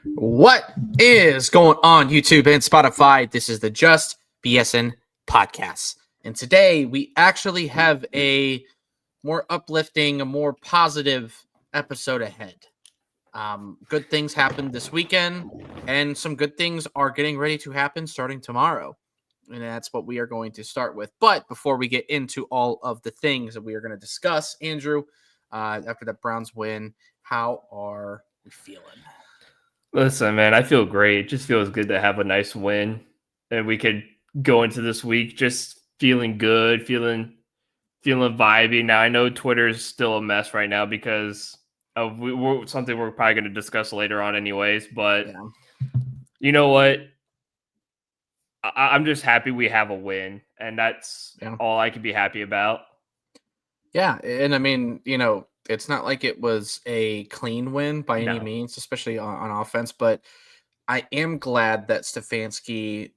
What is going on, YouTube and Spotify? This is the Just BSN podcast. And today we actually have a more uplifting, a more positive episode ahead. Good things happened this weekend, and some good things are getting ready to happen starting tomorrow. And that's what we are going to start with. But before we get into all of the things that we are going to discuss, Andrew, after that Browns win, how are we feeling? Listen, man, I feel great. It just feels good to have a nice win, and we could go into this week just feeling good, feeling vibey. Now I know Twitter is still a mess right now because of something we're probably going to discuss later on, anyways. But Yeah. you know what? I'm just happy we have a win, and that's Yeah. all I can be happy about. Yeah, and I mean, it's not like it was a clean win by any No. means, especially on offense, but I am glad that Stefanski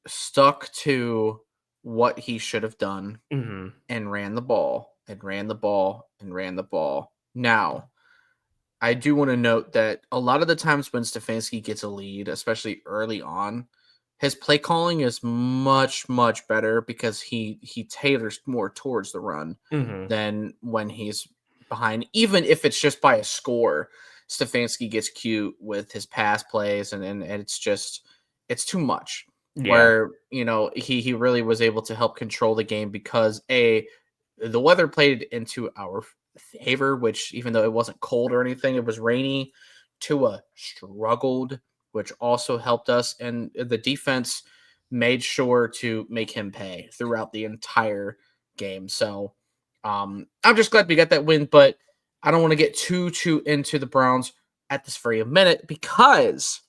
stuck to what he should have done Mm-hmm. and ran the ball and ran the ball and ran the ball. Now, I do want to note that a lot of the times when Stefanski gets a lead, especially early on, his play calling is much, much better because he tailors more towards the run Mm-hmm. than when he's behind. Even if it's just by a score, Stefanski gets cute with his pass plays, and it's too much. Yeah. Where he really was able to help control the game because the weather played into our favor, which even though it wasn't cold or anything, it was rainy. Tua struggled, which also helped us, and the defense made sure to make him pay throughout the entire game. So I'm just glad we got that win, but I don't want to get too into the Browns at this very minute because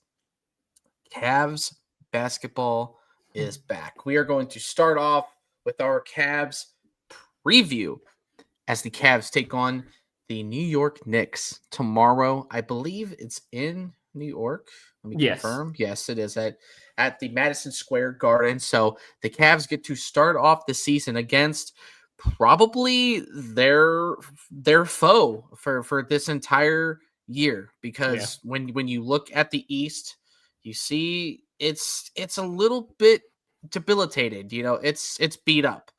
Cavs basketball is back. We are going to start off with our Cavs preview as the Cavs take on the New York Knicks tomorrow. I believe it's in New York. Let me Yes. confirm. Yes, it is at the Madison Square Garden. So the Cavs get to start off the season against probably their foe for this entire year Yeah. because when you look at the East, you see it's a little bit debilitated. It's beat up.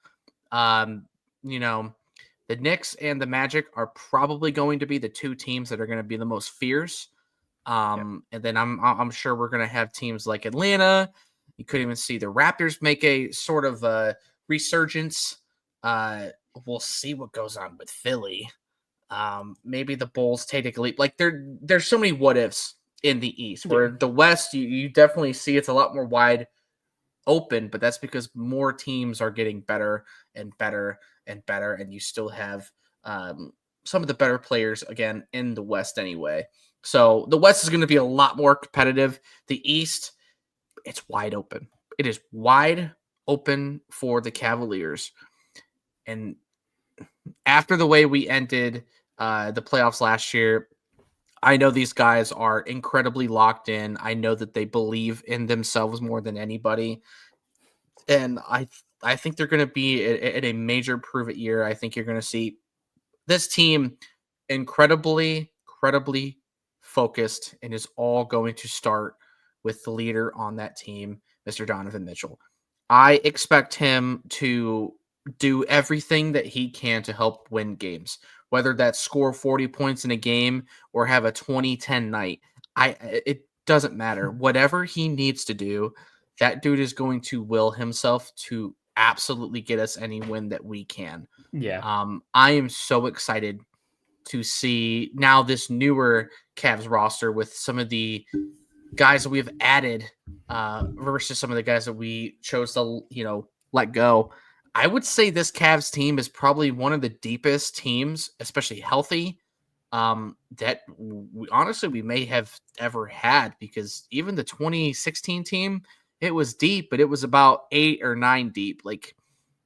Um, you know, the Knicks and the Magic are probably going to be the two teams that are going to be the most fierce. Yeah. And then I'm sure we're going to have teams like Atlanta. You could even see the Raptors make a sort of a resurgence. Uh, we'll see what goes on with Philly. Maybe the Bulls take a leap. Like there's so many what ifs in the East. Yeah. Where the West, you definitely see it's a lot more wide open, but that's because more teams are getting better and better and better, and you still have some of the better players again in the West anyway. So the West is going to be a lot more competitive. The East, it's wide open. It is wide open for the Cavaliers. And after the way we ended the playoffs last year, I know these guys are incredibly locked in. I know that they believe in themselves more than anybody. And I think they're going to be at a major prove it year. I think you're going to see this team incredibly focused, and is all going to start with the leader on that team, Mr. Donovan Mitchell. I expect him to do everything that he can to help win games, whether that's score 40 points in a game or have a 20-10 night. It doesn't matter. Whatever he needs to do, that dude is going to will himself to absolutely get us any win that we can. Yeah. I am so excited to see now this newer Cavs roster with some of the guys that we've added versus some of the guys that we chose to, let go. I would say this Cavs team is probably one of the deepest teams, especially healthy, that we may have ever had, because even the 2016 team, it was deep, but it was about 8 or 9 deep. Like,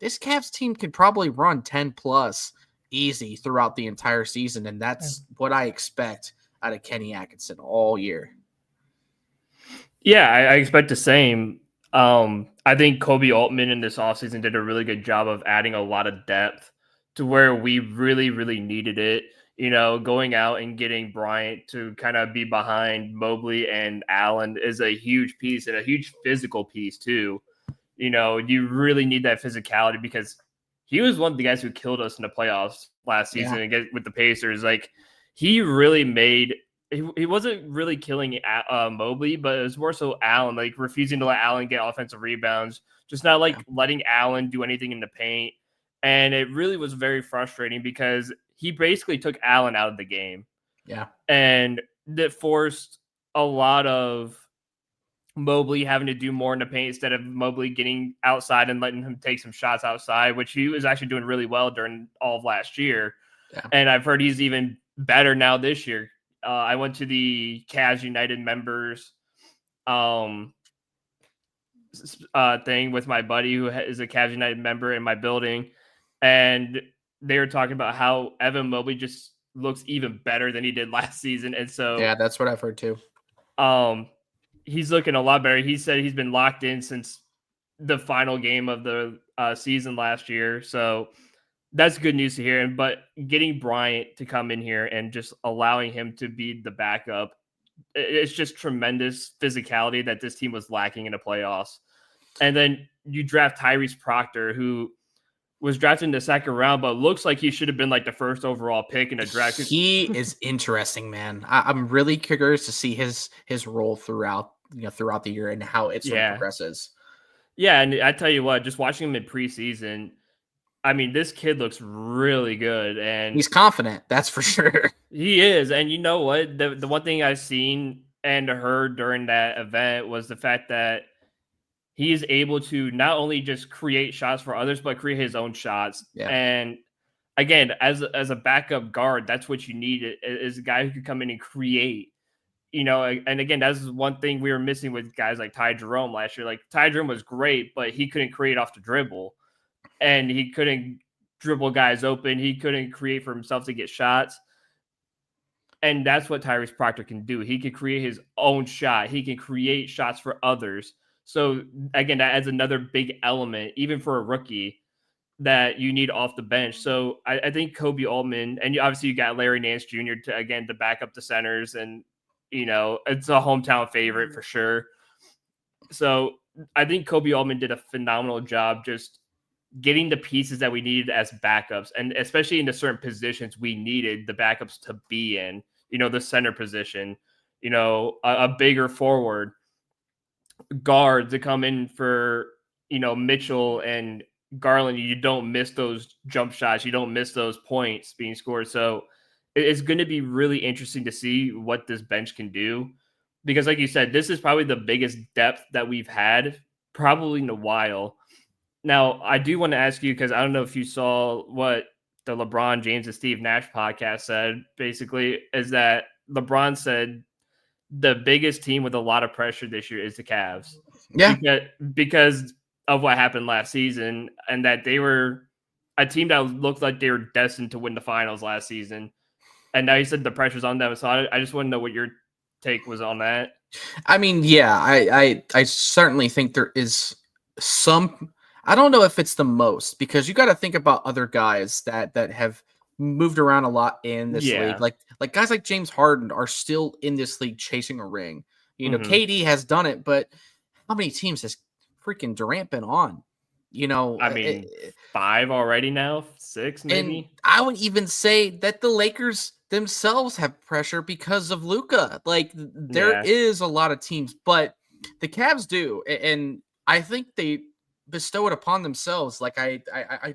this Cavs team could probably run 10 plus easy throughout the entire season, and that's what I expect out of Kenny Atkinson all year. Yeah, I expect the same. I think Kobe Altman in this offseason did a really good job of adding a lot of depth to where we really, really needed it. going out and getting Bryant to kind of be behind Mobley and Allen is a huge piece and a huge physical piece too. You really need that physicality because he was one of the guys who killed us in the playoffs last season against with the Pacers. Like he really made he wasn't really killing Mobley, but it was more so Allen, like refusing to let Allen get offensive rebounds, just not like letting Allen do anything in the paint. And it really was very frustrating because he basically took Allen out of the game. Yeah. And that forced a lot of Mobley having to do more in the paint instead of Mobley getting outside and letting him take some shots outside, which he was actually doing really well during all of last year. Yeah. And I've heard he's even better now this year. I went to the Cavs United members thing with my buddy who is a Cavs United member in my building, and they were talking about how Evan Mobley just looks even better than he did last season. And so Yeah, that's what I've heard too. He's looking a lot better. He said he's been locked in since the final game of the season last year. So that's good news to hear. But getting Bryant to come in here and just allowing him to be the backup, it's just tremendous physicality that this team was lacking in the playoffs. And then you draft Tyrese Proctor, who was drafted in the second round, but looks like he should have been like the first overall pick in a draft. He is interesting, man. I'm really curious to see his role throughout the year and how it sort of progresses. Yeah, and I tell you what, just watching him in preseason, I mean, this kid looks really good, and he's confident. That's for sure. He is, and you know what? The one thing I've seen and heard during that event was the fact that he is able to not only just create shots for others, but create his own shots. Yeah. And again, as a backup guard, that's what you need is a guy who can come in and create. And again, that's one thing we were missing with guys like Ty Jerome last year. Like Ty Jerome was great, but he couldn't create off the dribble, and he couldn't dribble guys open. He couldn't create for himself to get shots. And that's what Tyrese Proctor can do. He can create his own shot. He can create shots for others. So again, that adds another big element, even for a rookie, that you need off the bench. So I think Kobe Altman, and obviously you got Larry Nance Jr. to back up the centers, and it's a hometown favorite for sure. So I think Kobe Altman did a phenomenal job just getting the pieces that we needed as backups, and especially in the certain positions we needed the backups to be in, the center position, a bigger forward, guard to come in for, Mitchell and Garland. You don't miss those jump shots. You don't miss those points being scored. So it's going to be really interesting to see what this bench can do, because like you said, this is probably the biggest depth that we've had probably in a while. Now, I do want to ask you, because I don't know if you saw what the LeBron James and Steve Nash podcast said, basically, is that LeBron said the biggest team with a lot of pressure this year is the Cavs. Yeah. Because of what happened last season, and that they were a team that looked like they were destined to win the finals last season. And now he said the pressure's on them. So I just want to know what your take was on that. I mean, yeah, I certainly think there is some. I don't know if it's the most, because you got to think about other guys that have moved around a lot in this league. Like guys like James Harden are still in this league chasing a ring. KD has done it, but how many teams has freaking Durant been on? I mean, 5 already now, 6 maybe. And I would even say that the Lakers themselves have pressure because of Luka. Like there is a lot of teams, but the Cavs do, and I think they bestow it upon themselves. Like I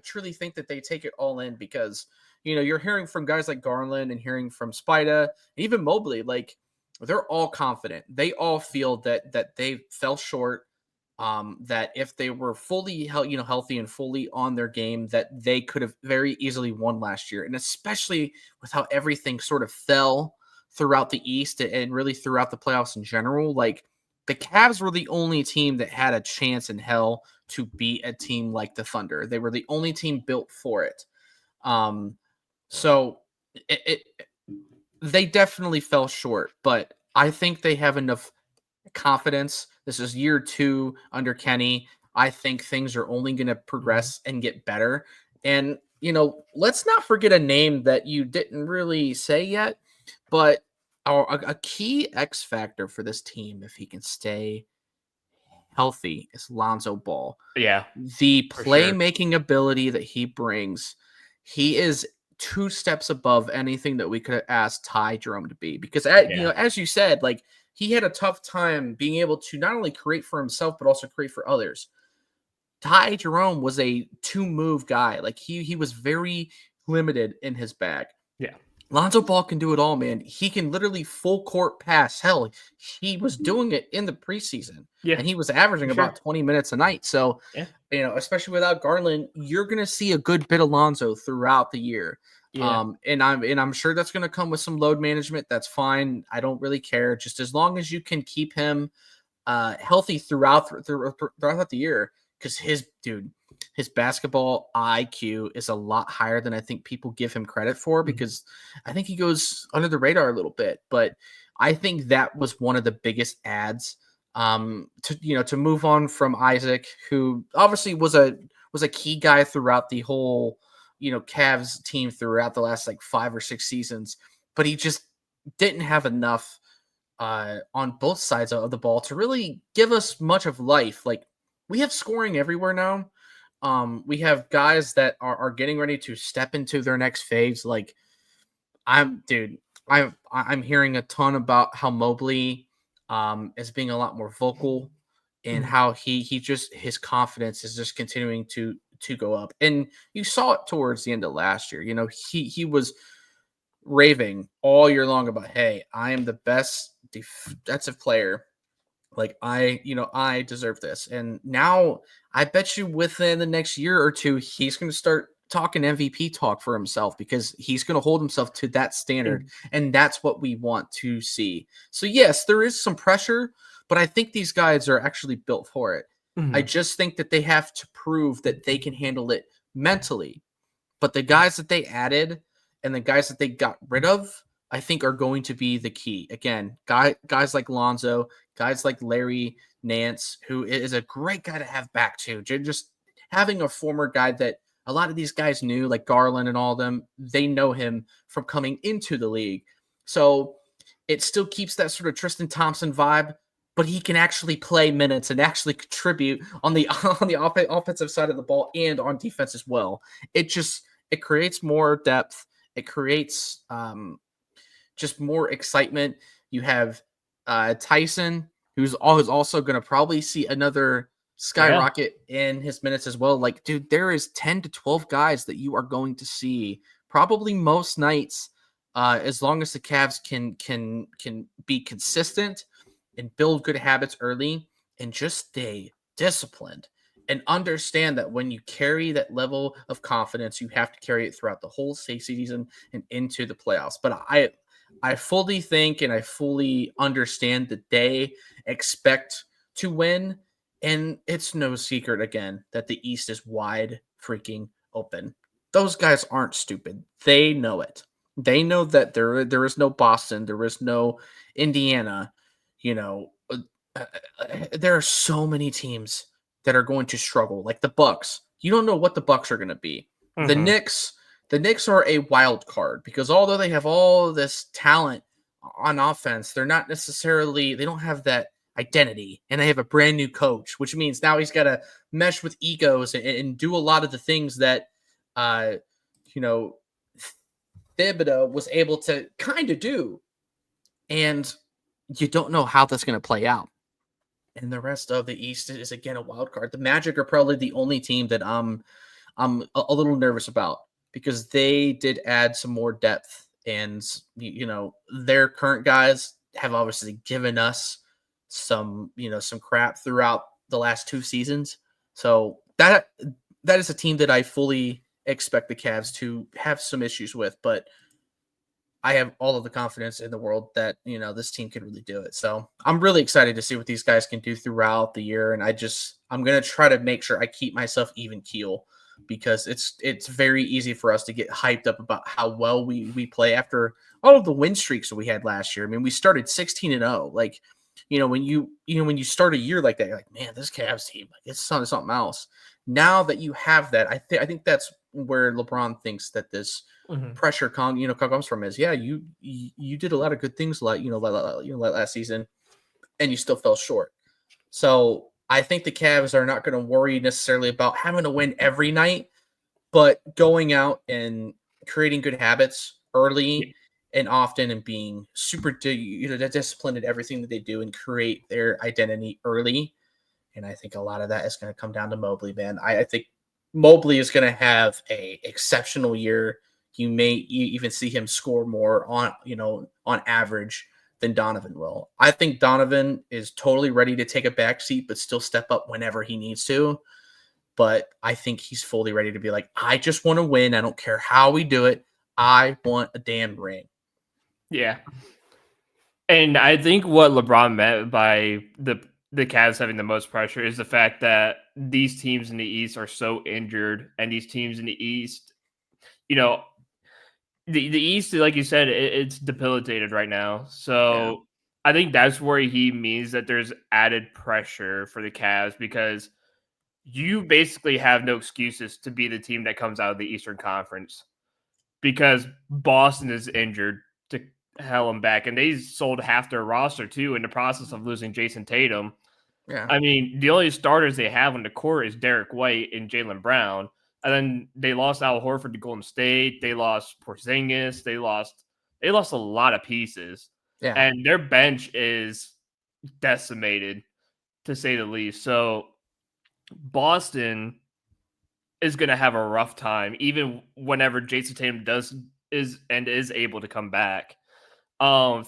truly think that they take it all in, because you're hearing from guys like Garland and hearing from Spida, even Mobley. Like they're all confident. They all feel that they fell short. That if they were fully healthy and fully on their game, that they could have very easily won last year. And especially with how everything sort of fell throughout the East and really throughout the playoffs in general, like the Cavs were the only team that had a chance in hell to beat a team like the Thunder. They were the only team built for it. So they definitely fell short, but I think they have enough confidence. This is year 2 under Kenny. I think things are only going to progress and get better. And let's not forget a name that you didn't really say yet, but a key X factor for this team, if he can stay healthy, is Lonzo Ball. Yeah, The for sure. playmaking ability that he brings, he is two steps above anything that we could have asked Ty Jerome to be. Because, Yeah. as you said, like he had a tough time being able to not only create for himself but also create for others. Ty Jerome was a two-move guy. Like he was very limited in his bag. Yeah. Lonzo Ball can do it all, man. He can literally full court pass. Hell, he was doing it in the preseason, Yeah, and he was for averaging sure. about 20 minutes a night. So, Yeah. especially without Garland, you're gonna see a good bit of Lonzo throughout the year. Yeah. And I'm sure that's gonna come with some load management. That's fine. I don't really care. Just as long as you can keep him healthy throughout the year, because his basketball IQ is a lot higher than I think people give him credit for, Mhm. because I think he goes under the radar a little bit. But I think that was one of the biggest ads, to move on from Isaac, who obviously was a key guy throughout the whole Cavs team throughout the last like 5 or 6 seasons, but he just didn't have enough on both sides of the ball to really give us much of life. Like, we have scoring everywhere now. We have guys that are getting ready to step into their next phase. Like, dude, I'm hearing a ton about how Mobley is being a lot more vocal, and Mhm. how he just his confidence is just continuing to go up. And you saw it towards the end of last year. He was raving all year long about, hey, I am the best defensive player. Like, I deserve this. And now I bet you within the next year or two, he's going to start talking MVP talk for himself, because he's going to hold himself to that standard. Mhm. And that's what we want to see. So, yes, there is some pressure, but I think these guys are actually built for it. I Mhm. just think that they have to prove that they can handle it mentally. But the guys that they added and the guys that they got rid of, I think are going to be the key. Again, guys like Lonzo, guys like Larry Nance, who is a great guy to have back too. Just having a former guy that a lot of these guys knew, like Garland and all of them, they know him from coming into the league. So it still keeps that sort of Tristan Thompson vibe, but he can actually play minutes and actually contribute on the on the offensive side of the ball and on defense as well. It creates more depth. It creates just more excitement. You have Tyson, who's also going to probably see another Yeah. skyrocket in his minutes as well. Like, dude, there is 10 to 12 guys that you are going to see probably most nights, as long as the Cavs can be consistent and build good habits early and just stay disciplined, and understand that when you carry that level of confidence, you have to carry it throughout the whole season and into the playoffs. But I fully think and I fully understand that they expect to win. And it's no secret, again, that the East is wide freaking open. Those guys aren't stupid. They know it. They know that there is no Boston, there is no Indiana. You know, there are so many teams that are going to struggle, like the Bucks. You don't know what the Bucks are going to be. The Mhm. Knicks, the Knicks are a wild card, because although they have all this talent on offense, they don't have that identity, and they have a brand new coach, which means now he's got to mesh with egos and do a lot of the things that, uh, you know, Thibodeau was able to kind of do. And you don't know how that's going to play out. And the rest of the East is again a wild card. The Magic are probably the only team that I'm a little nervous about, because they did add some more depth, and their current guys have obviously given us some crap throughout the last 2 seasons. So that is a team that I fully expect the Cavs to have some issues with, but I have all of the confidence in the world that this team can really do it. So I'm really excited to see what these guys can do throughout the year, and I'm gonna try to make sure I keep myself even keel, because it's very easy for us to get hyped up about how well we play after all of the win streaks that we had last year. I mean, we started 16-0. Like, when you start a year like that, you're like, man, this Cavs team, like, it's something else. Now that you have that, I think that's where LeBron thinks that this pressure comes from is, yeah, you did a lot of good things last season, and you still fell short. So I think the Cavs are not going to worry necessarily about having to win every night, but going out and creating good habits early and often, and being super disciplined at everything that they do and create their identity early. And I think a lot of that is going to come down to Mobley, man. I think Mobley is going to have a exceptional year. You may even see him score more on average than Donovan will. I think Donovan is totally ready to take a back seat, but still step up whenever he needs to. But I think he's fully ready to be like, I just want to win. I don't care how we do it. I want a damn ring. Yeah. And I think what LeBron meant by the Cavs having the most pressure is the fact that these teams in the East are so injured, and these teams in the East, the East, like you said, it's debilitated right now. So I think that's where he means that there's added pressure for the Cavs, because you basically have no excuses to be the team that comes out of the Eastern Conference, because Boston is injured to hell and back, and they sold half their roster too in the process of losing Jason Tatum. Yeah. I mean, the only starters they have on the court is Derek White and Jaylen Brown. And then they lost Al Horford to Golden State. They lost Porzingis. They lost a lot of pieces. Yeah. And their bench is decimated, to say the least. So Boston is going to have a rough time, even whenever Jason Tatum is able to come back.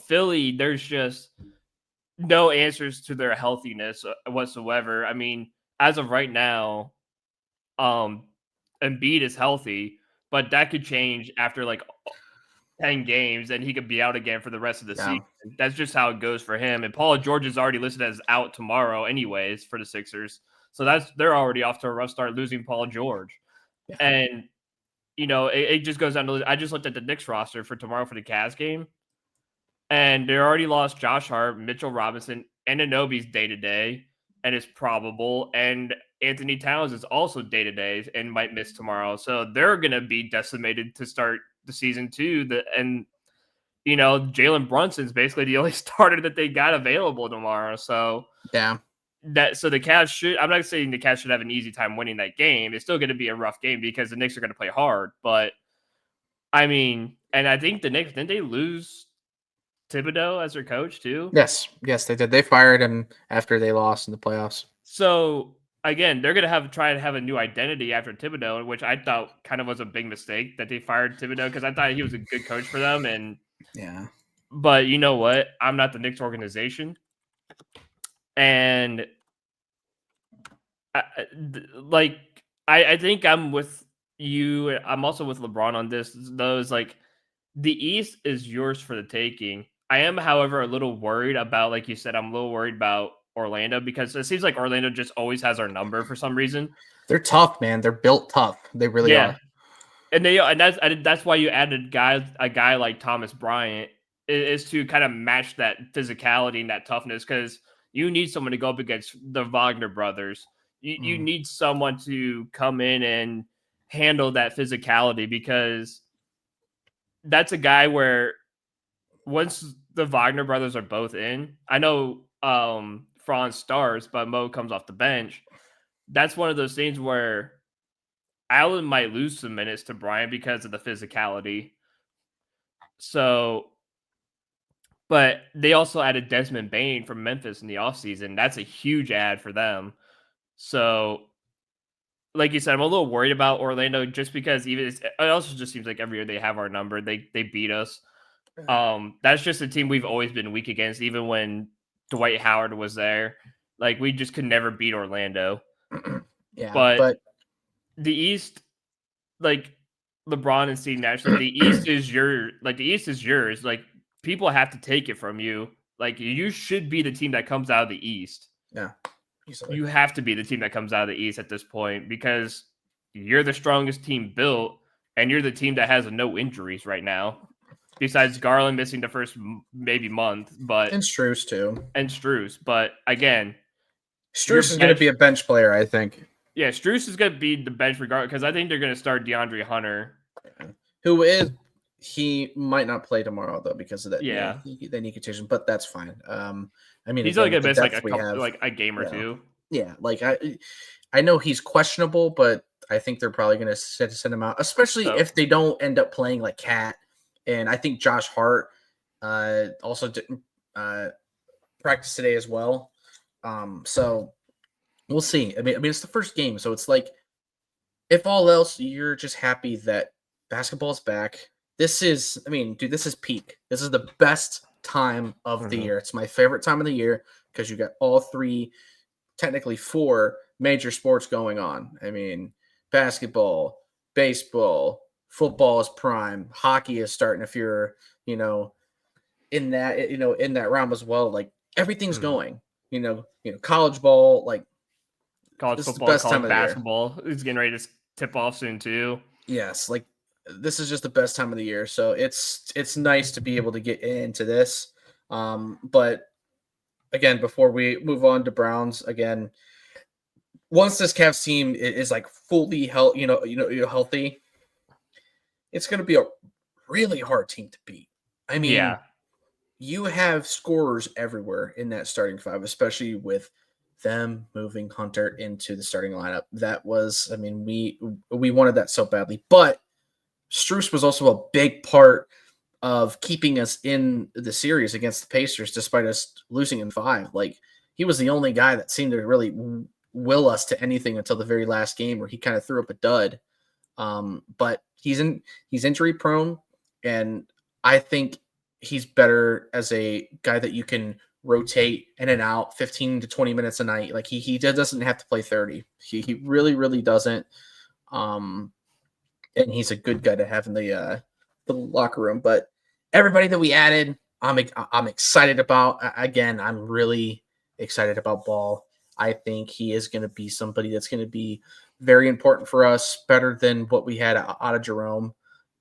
Philly, there's just no answers to their healthiness whatsoever. I mean, as of right now, Embiid is healthy, but that could change after like 10 games, and he could be out again for the rest of the season. That's just how it goes for him. And Paul George is already listed as out tomorrow anyways for the Sixers. So they're already off to a rough start losing Paul George. Yeah. And it just goes down to, I just looked at the Knicks roster for tomorrow for the Cavs game, and they already lost Josh Hart, Mitchell Robinson, and Anunoby's day-to-day, and it's probable. And Anthony Towns is also day-to-day and might miss tomorrow. So they're going to be decimated to start the season too. Jalen Brunson's basically the only starter that they got available tomorrow. So yeah. So the Cavs should, I'm not saying the Cavs should have an easy time winning that game. It's still going to be a rough game because the Knicks are going to play hard. But I mean, and I think the Knicks, didn't they lose Thibodeau as their coach too? Yes, they did. They fired him after they lost in the playoffs. So again, they're going to try to have a new identity after Thibodeau, which I thought kind of was a big mistake that they fired Thibodeau, because I thought he was a good coach for them. And yeah, but you know what? I'm not the Knicks organization, and I think I'm with you. I'm also with LeBron on this. Those like the East is yours for the taking. I am, however, a little worried about, like you said, I'm a little worried about Orlando, because it seems like Orlando just always has our number for some reason. They're tough, man. They're built tough. They really are. And that's why you added a guy like Thomas Bryant, is to kind of match that physicality and that toughness, because you need someone to go up against the Wagner brothers. You need someone to come in and handle that physicality, because that's a guy where once the Wagner brothers are both in, I know Franz starts, but Mo comes off the bench. That's one of those things where Allen might lose some minutes to Bryant because of the physicality. So, but they also added Desmond Bane from Memphis in the offseason. That's a huge add for them. So, like you said, I'm a little worried about Orlando, just because it also just seems like every year they have our number. They beat us. That's just a team we've always been weak against, even when Dwight Howard was there. Like, we just could never beat Orlando. Yeah, but the East, like LeBron and Steve Nash, like the East is yours. Like, people have to take it from you. Like, you should be the team that comes out of the East. Yeah. Easily. You have to be the team that comes out of the East at this point, because you're the strongest team built, and you're the team that has no injuries right now. besides Garland missing the first maybe month, but And Strus too. and Struess. But again, your Strus is going to bench, be a bench player, I think. yeah, Struess is going to be the bench regardless because I think they're going to start DeAndre Hunter. Who is he might not play tomorrow though because of that Yeah, the knee contusion, but that's fine. I mean, he's again, only with going to the miss like depth a we couple, have, like a game or yeah, two. yeah. Like I know he's questionable, but I think they're probably going to send him out, especially So if they don't end up playing like Cat. And I think Josh Hart also didn't practice today as well. So we'll see. I mean, it's the first game, so it's like, if all else, you're just happy that basketball's back. This is, I mean, dude, this is peak. This is the best time of the year. It's my favorite time of the year because you got all three, technically four major sports going on. I mean, basketball, baseball, football is prime, hockey is starting if you're, you know, in that realm as well. Like everything's going. College ball, like college this is the football, best time college of the year. basketball is getting ready to tip off soon too. Yes, like this is just the best time of the year. So it's nice to be able to get into this. But again, before we move on to Browns, again, once this Cavs team is like fully healthy, it's going to be a really hard team to beat. I mean, Yeah, you have scorers everywhere in that starting five, especially with them moving Hunter into the starting lineup. That was, I mean, we wanted that so badly, but Strus was also a big part of keeping us in the series against the Pacers, despite us losing in 5. Like he was the only guy that seemed to really will us to anything until the very last game, where he kind of threw up a dud. But he's injury prone, and I think he's better as a guy that you can rotate in and out 15 to 20 minutes a night. Like he doesn't have to play 30. He really doesn't. Um, and he's a good guy to have in the locker room. But everybody that we added, I'm excited about. Again, I'm really excited about Ball. I think he is going to be somebody that's going to be very important for us, better than what we had out of Jerome.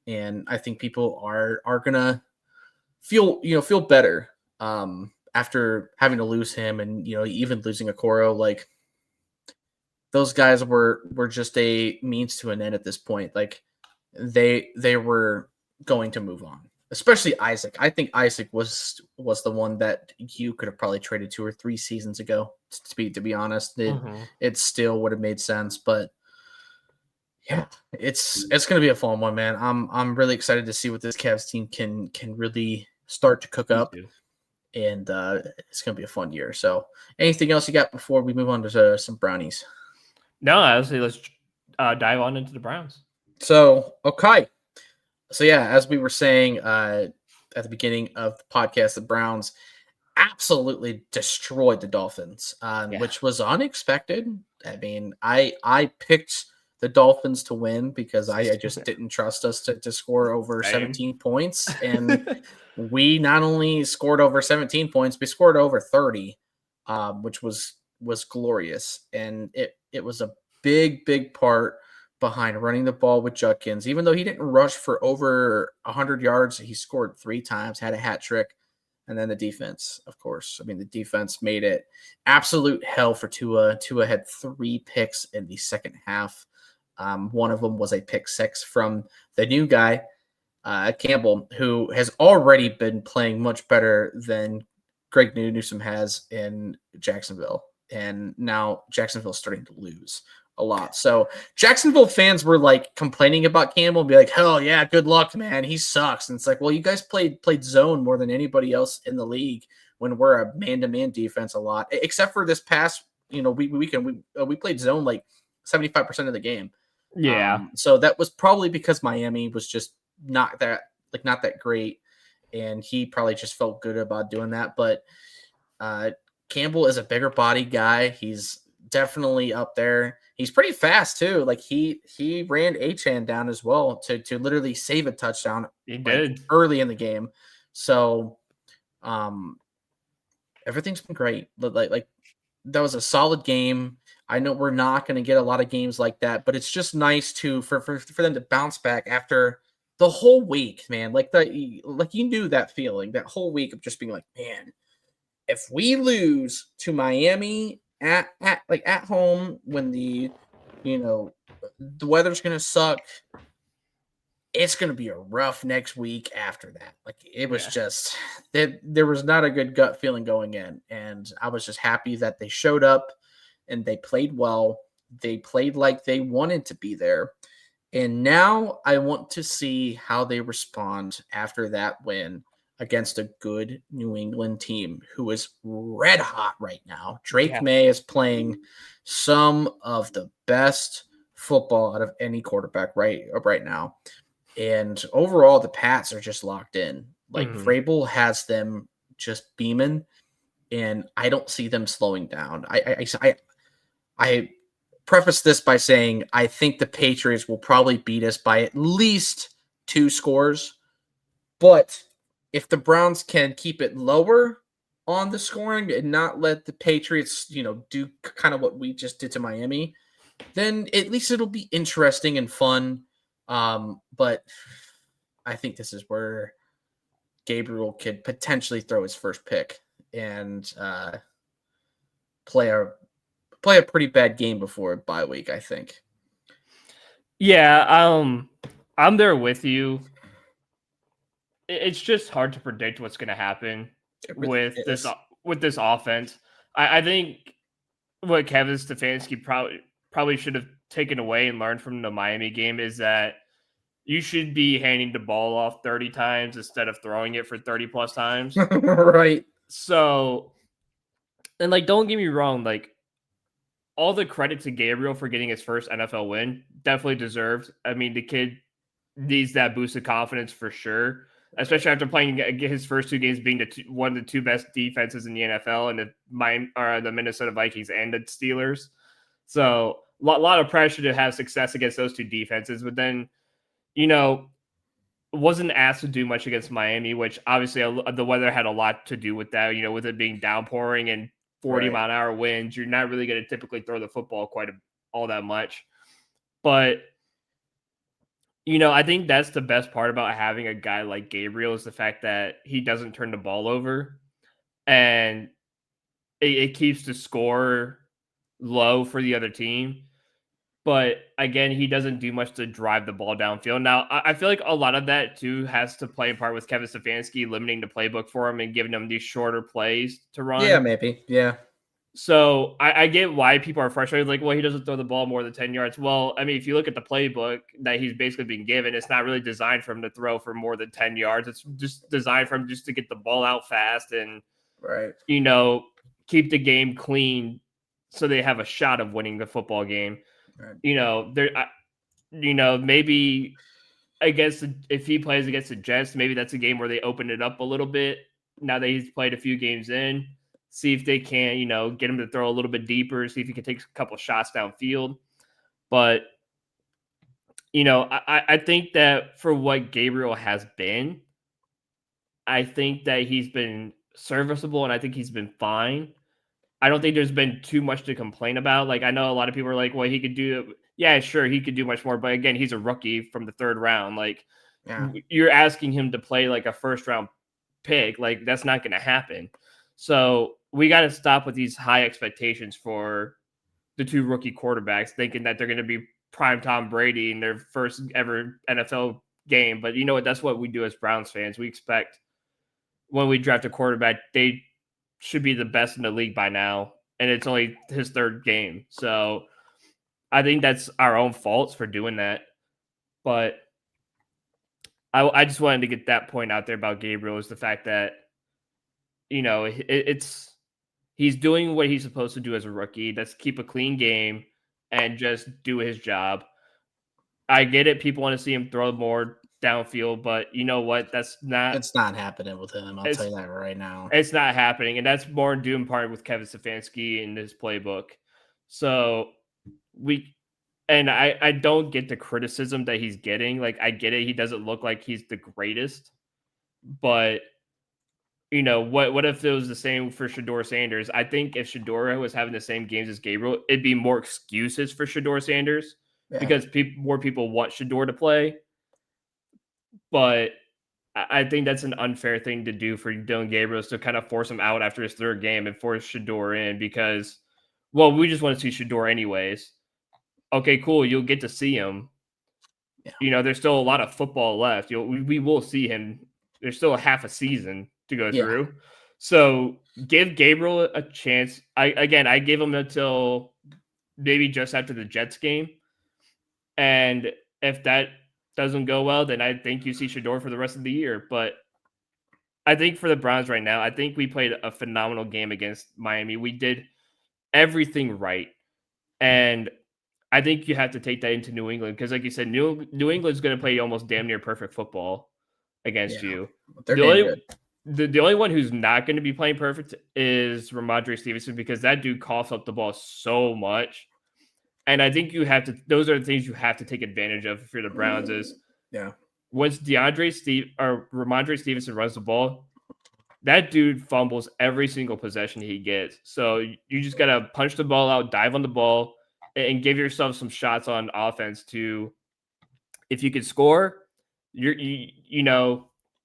And I think people are gonna feel better after having to lose him, and even losing a Coro. Like those guys were just a means to an end at this point. Like they were going to move on, especially Isaac. I think Isaac was the one that you could have probably traded 2 or 3 seasons ago. To be honest, it still would have made sense. But yeah, it's going to be a fun one, man. I'm really excited to see what this Cavs team can really start to cook me up, too. and it's going to be a fun year. So, anything else you got before we move on to some brownies? No, I would say let's dive on into the Browns. So, okay. So yeah, as we were saying at the beginning of the podcast, the Browns absolutely destroyed the Dolphins, which was unexpected. I mean, I picked the Dolphins to win because I just didn't trust us to score over Same. 17 points. And we not only scored over 17 points, we scored over 30, which was glorious. And it was a big part behind running the ball with Judkins. Even though he didn't rush for over 100 yards, he scored 3 times, had a hat trick. And then the defense, of course. I mean, the defense made it absolute hell for Tua. Tua had 3 picks in the second half. One of them was a pick 6 from the new guy, Campbell, who has already been playing much better than Greg Newsome has in Jacksonville. And now Jacksonville's starting to lose a lot. So Jacksonville fans were like complaining about Campbell and be like, hell yeah, good luck, man. He sucks. And it's like, well, you guys played zone more than anybody else in the league when we're a man-to-man defense a lot, except for this past, weekend. We played zone like 75% of the game. Yeah. So that was probably because Miami was just not that great. And he probably just felt good about doing that. But Campbell is a bigger body guy. He's definitely up there. He's pretty fast too. Like he ran Achan down as well to literally save a touchdown. He did early in the game. So everything's been great. Like that was a solid game. I know we're not going to get a lot of games like that, but it's just nice for them to bounce back after the whole week, man, like you knew that feeling that whole week of just being like, man, if we lose to Miami at home when you know the weather's gonna suck, it's gonna be a rough next week after that. Like it was Yeah. just there was not a good gut feeling going in, and I was just happy that they showed up and they played well. They played like they wanted to be there. And now I want to see how they respond after that win against a good New England team who is red hot right now. Drake Yeah. May is playing some of the best football out of any quarterback right now. And overall, the Pats are just locked in. Like Mhm. Vrabel has them just beaming, and I don't see them slowing down. I preface this by saying I think the Patriots will probably beat us by at least 2 scores. But if the Browns can keep it lower on the scoring and not let the Patriots, do kind of what we just did to Miami, then at least it'll be interesting and fun. But I think this is where Gabriel could potentially throw his first pick and play a play a pretty bad game before a bye week, I think. Yeah, I'm there with you. It's just hard to predict what's going to happen It really with is. with this offense. I think what Kevin Stefanski probably should have taken away and learned from the Miami game is that you should be handing the ball off 30 times instead of throwing it for 30 plus times. Right. So, and like, don't get me wrong, like, all the credit to Gabriel for getting his first NFL win, definitely deserved. I mean, the kid needs that boost of confidence for sure, especially after playing his first 2 games being one of the 2 best defenses in the NFL and the Minnesota Vikings and the Steelers. So, lot of pressure to have success against those 2 defenses. But then, you know, wasn't asked to do much against Miami, which obviously the weather had a lot to do with that. With it being downpouring and 40 Right. mile an hour winds, you're not really going to typically throw the football all that much. But I think that's the best part about having a guy like Gabriel is the fact that he doesn't turn the ball over, and it keeps the score low for the other team. But again, he doesn't do much to drive the ball downfield. Now, I feel like a lot of that too has to play a part with Kevin Stefanski limiting the playbook for him and giving him these shorter plays to Yeah, run. maybe. Yeah. So I get why people are frustrated. Like, well, he doesn't throw the ball more than 10 yards. Well, I mean, if you look at the playbook that he's basically being given, it's not really designed for him to throw for more than 10 yards. It's just designed for him just to get the ball out fast and, Right. you know, keep the game clean so they have a shot of winning the football game. Right. Maybe if he plays against the Jets, maybe that's a game where they open it up a little bit. Now that he's played a few games in, see if they can, get him to throw a little bit deeper, see if he can take a couple shots downfield. But I think that for what Gabriel has been, I think that he's been serviceable and I think he's been fine. I don't think there's been too much to complain about. Like, I know a lot of people are like, well, he could do, yeah, sure, he could do much more. But again, he's a rookie from the 3rd round. Like, Yeah. you're asking him to play like a 1st round pick. Like, that's not going to happen. So we got to stop with these high expectations for the 2 rookie quarterbacks, thinking that they're going to be prime Tom Brady in their first ever NFL game. But you know what? That's what we do as Browns fans. We expect when we draft a quarterback, they should be the best in the league by now, and it's only his 3rd game. So I think that's our own faults for doing that. But I just wanted to get that point out there about Gabriel is the fact that he's doing what he's supposed to do as a rookie. That's keep a clean game and just do his job. I get it. People want to see him throw more downfield, but you know what? It's not happening with him. I'll tell It's you that right now. it's not happening, and that's more due in part with Kevin Stefanski and his playbook. So we and I don't get the criticism that he's getting. Like, I get it. He doesn't look like he's the greatest, but what if it was the same for Shador Sanders? I think if Shador was having the same games as Gabriel, it'd be more excuses for Shador Sanders Yeah. because more people want Shador to play. but I think that's an unfair thing to do for Dylan Gabriel to kind of force him out after his third game and force Shador in because, well, we just want to see Shador anyways. Okay, cool. You'll get to see him. Yeah. There's still a lot of football left. We will see him. There's still a half a season to go Yeah. through. So give Gabriel a chance. I gave him until maybe just after the Jets game. And if that doesn't go well, then I think you see Shador for the rest of the year. But I think for the Browns right now, I think we played a phenomenal game against Miami. We did everything right. And I think you have to take that into New England because, like you said, New England's going to play almost damn near perfect football against Yeah. you. They're The damn only good. the only one who's not going to be playing perfect is Ramondre Stevenson because that dude coughs up the ball so much. And I think you have to; those are the things you have to take advantage of if you're the Browns. Is Yeah. once Ramondre Stevenson runs the ball, that dude fumbles every single possession he gets. So you just gotta punch the ball out, dive on the ball, and give yourself some shots on offense to, if you could score,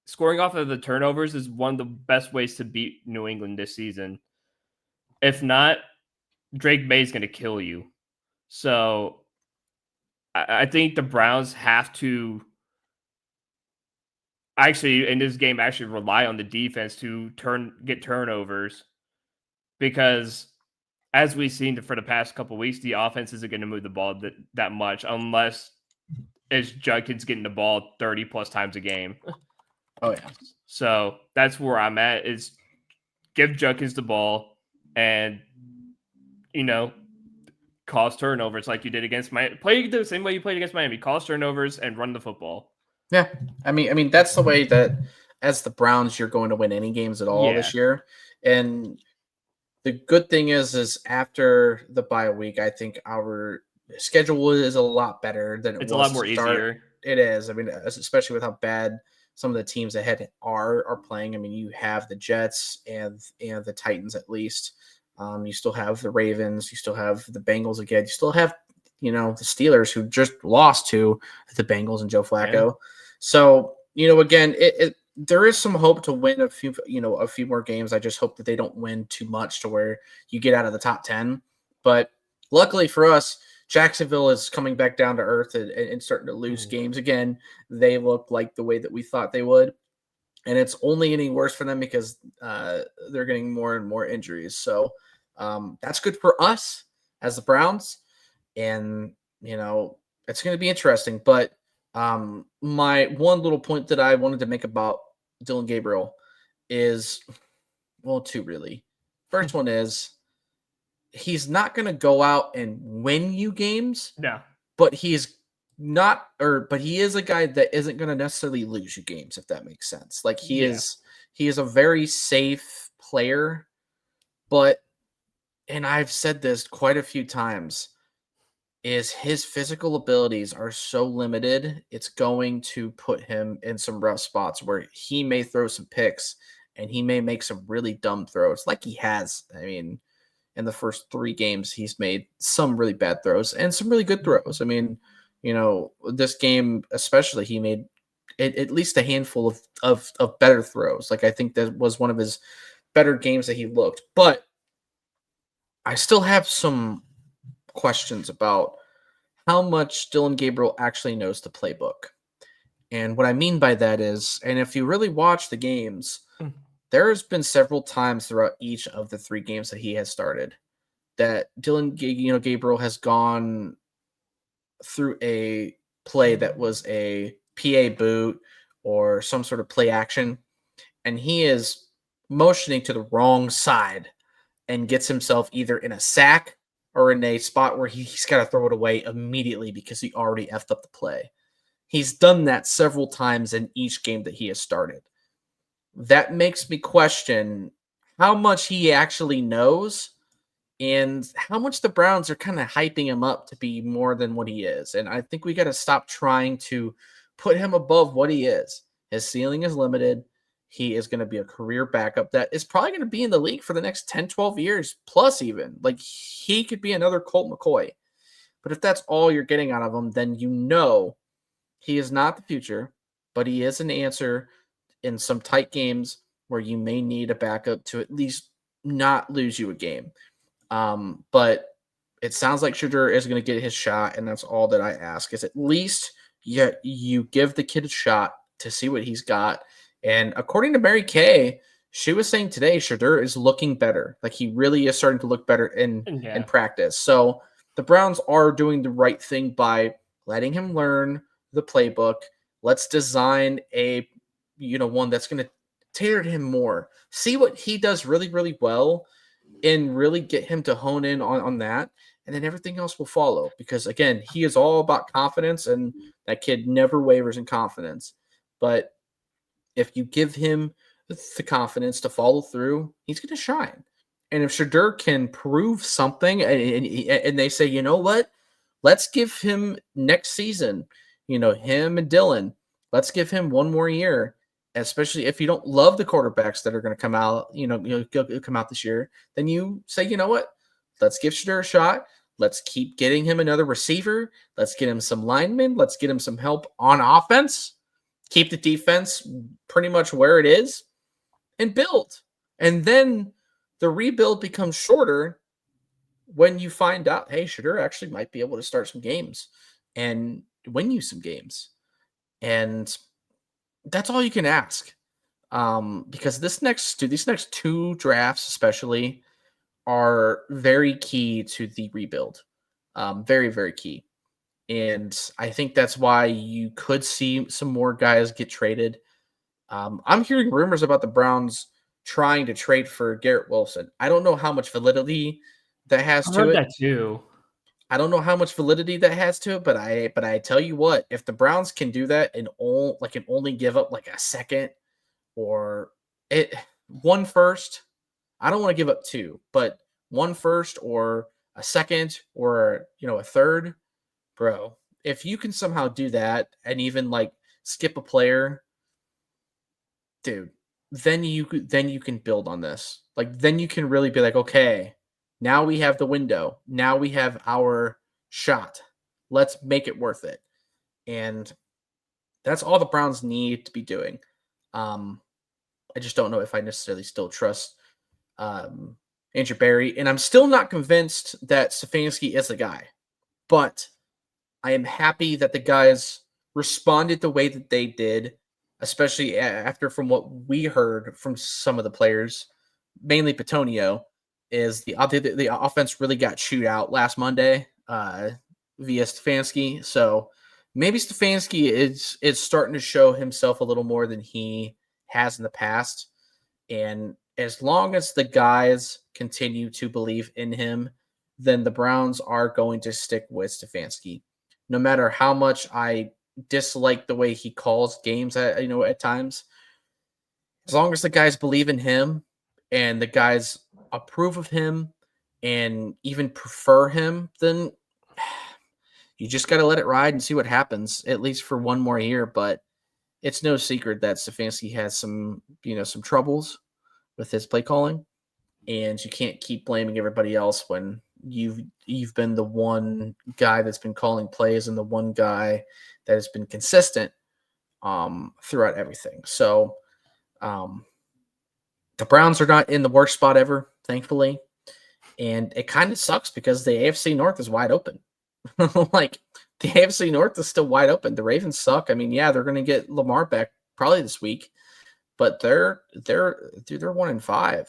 scoring off of the turnovers is one of the best ways to beat New England this season. If not, Drake May's gonna kill you. So I think the Browns have to actually in this game actually rely on the defense to get turnovers because as we've seen for the past couple of weeks, the offense isn't going to move the ball that much unless it's Judkins getting the ball 30 plus times a game. Oh yeah. So that's where I'm at is give Judkins the ball and, cause turnovers like you did against Miami. Play the same way you played against Miami. Cause turnovers and run the football. Yeah. I mean that's the way that as the Browns you're going to win any games at all Yeah. this year. And the good thing is after the bye week, I think our schedule is a lot better than it It's a was lot to more start. easier. It is. I mean, especially with how bad some of the teams ahead are playing. I mean, you have the Jets and the Titans at least. You still have the Ravens. You still have the Bengals again. You still have the Steelers who just lost to the Bengals and Joe Yeah. Flacco. So again, it there is some hope to win a few more games. I just hope that they don't win too much to where you get out of the top 10. But luckily for us, Jacksonville is coming back down to earth and starting to lose games again. They look like the way that we thought they would. And it's only getting worse for them because they're getting more and more injuries. So that's good for us as the Browns. And, it's going to be interesting. But my one little point that I wanted to make about Dylan Gabriel is, well, two really. First one is he's not going to go out and win you games, No. but he is a guy that isn't going to necessarily lose you games, if that makes sense. Like he is a very safe player, but, and I've said this quite a few times, is his physical abilities are so limited, it's going to put him in some rough spots where he may throw some picks and he may make some really dumb throws like he has. I mean, in the first 3 games, he's made some really bad throws and some really good throws. I mean, this game especially, he made at least a handful of better throws. Like I think that was one of his better games that he looked. But I still have some questions about how much Dylan Gabriel actually knows the playbook. And what I mean by that is, and if you really watch the games, there's been several times throughout each of the 3 games that he has started that Gabriel has gone through a play that was a PA boot or some sort of play action, and he is motioning to the wrong side and gets himself either in a sack or in a spot where he's got to throw it away immediately because he already effed up the play. He's done that several times in each game that he has started. That makes me question how much he actually knows and how much the Browns are kind of hyping him up to be more than what he is. And I think we got to stop trying to put him above what he is. His ceiling is limited. He is going to be a career backup that is probably going to be in the league for the next 10, 12 years, plus even. Like he could be another Colt McCoy. But if that's all you're getting out of him, then he is not the future. but he is an answer in some tight games where you may need a backup to at least not lose you a game. But it sounds like Shadur is going to get his shot, and that's all that I ask is at least you give the kid a shot to see what he's got. And according to Mary Kay, she was saying today Shadur is looking better. Like he really is starting to look better in practice. So the Browns are doing the right thing by letting him learn the playbook. Let's design a one that's going to tailor to him more. See what he does really, really well and really get him to hone in on that. And then everything else will follow because, again, he is all about confidence, and that kid never wavers in confidence. But if you give him the confidence to follow through, he's going to shine. And if Shadur can prove something and they say, you know what, let's give him next season, him and Dylan, let's give him one more year, especially if you don't love the quarterbacks that are going to come out, come out this year, then you say, you know what, let's give Shadur a shot. Let's keep getting him another receiver. Let's get him some linemen. Let's get him some help on offense. Keep the defense pretty much where it is and build. And then the rebuild becomes shorter when you find out, hey, Shadur actually might be able to start some games and win you some games. And that's all you can ask. Because these next two drafts, especially, are very key to the rebuild. Very, very key. And I think that's why you could see some more guys get traded. I'm hearing rumors about the Browns trying to trade for Garrett Wilson. I don't know how much validity that has I've to heard it. that too. I don't know how much validity that has to it, but I tell you what, if the Browns can do that and only give up like a second or one first, I don't want to give up two, but one first or a second or a third, bro. If you can somehow do that and even like skip a player, dude, then you can build on this. Like then you can really be like, okay, now we have the window. Now we have our shot. Let's make it worth it. And that's all the Browns need to be doing. I just don't know if I necessarily still trust Andrew Berry, and I'm still not convinced that Stefanski is the guy. But I am happy that the guys responded the way that they did, especially after from what we heard from some of the players, mainly Petonio, is the offense really got chewed out last Monday via Stefanski. So maybe Stefanski is starting to show himself a little more than he has in the past. And as long as the guys continue to believe in him, then the Browns are going to stick with Stefanski. No matter how much I dislike the way he calls games at times, as long as the guys believe in him and the guys approve of him and even prefer him, then you just got to let it ride and see what happens, at least for one more year. But it's no secret that Stefanski has some troubles with his play calling, and you can't keep blaming everybody else when you've been the one guy that's been calling plays and the one guy that has been consistent throughout everything. So the Browns are not in the worst spot ever, thankfully, and it kind of sucks because the AFC North is wide open. Like the AFC North is still wide open. The Ravens suck. I mean, yeah, they're going to get Lamar back probably this week, but they're 1-5.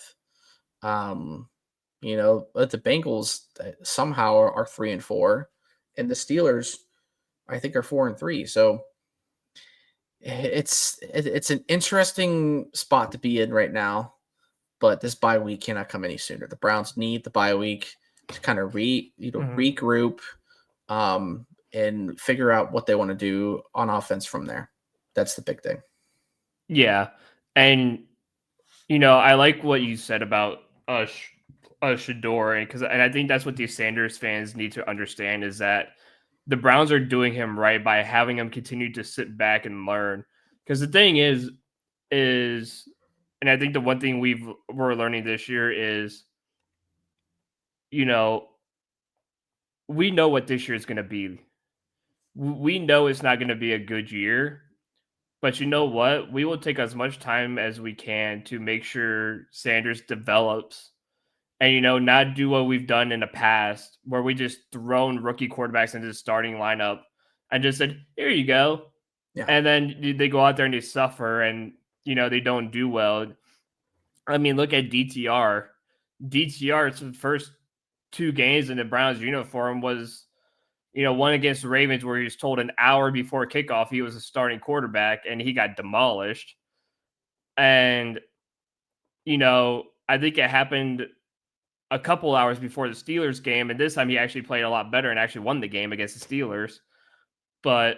But the Bengals somehow are 3-4, and the Steelers, I think, are 4-3. So it's an interesting spot to be in right now. But this bye week cannot come any sooner. The Browns need the bye week to kind of regroup, and figure out what they want to do on offense from there. That's the big thing. Yeah, and I like what you said about Shador, and I think that's what these Sanders fans need to understand is that the Browns are doing him right by having him continue to sit back and learn. Because the thing is, and I think the one thing we're learning this year is, we know what this year is going to be. We know it's not going to be a good year, But you know what? We will take as much time as we can to make sure Sanders develops and, not do what we've done in the past where we just thrown rookie quarterbacks into the starting lineup and just said, here you go. Yeah. And then they go out there and they suffer and, they don't do well. I mean, look at DTR. DTR's first 2 games in the Browns uniform was, one against the Ravens where he was told an hour before kickoff he was a starting quarterback and he got demolished. And, I think it happened a couple hours before the Steelers game. And this time he actually played a lot better and actually won the game against the Steelers. But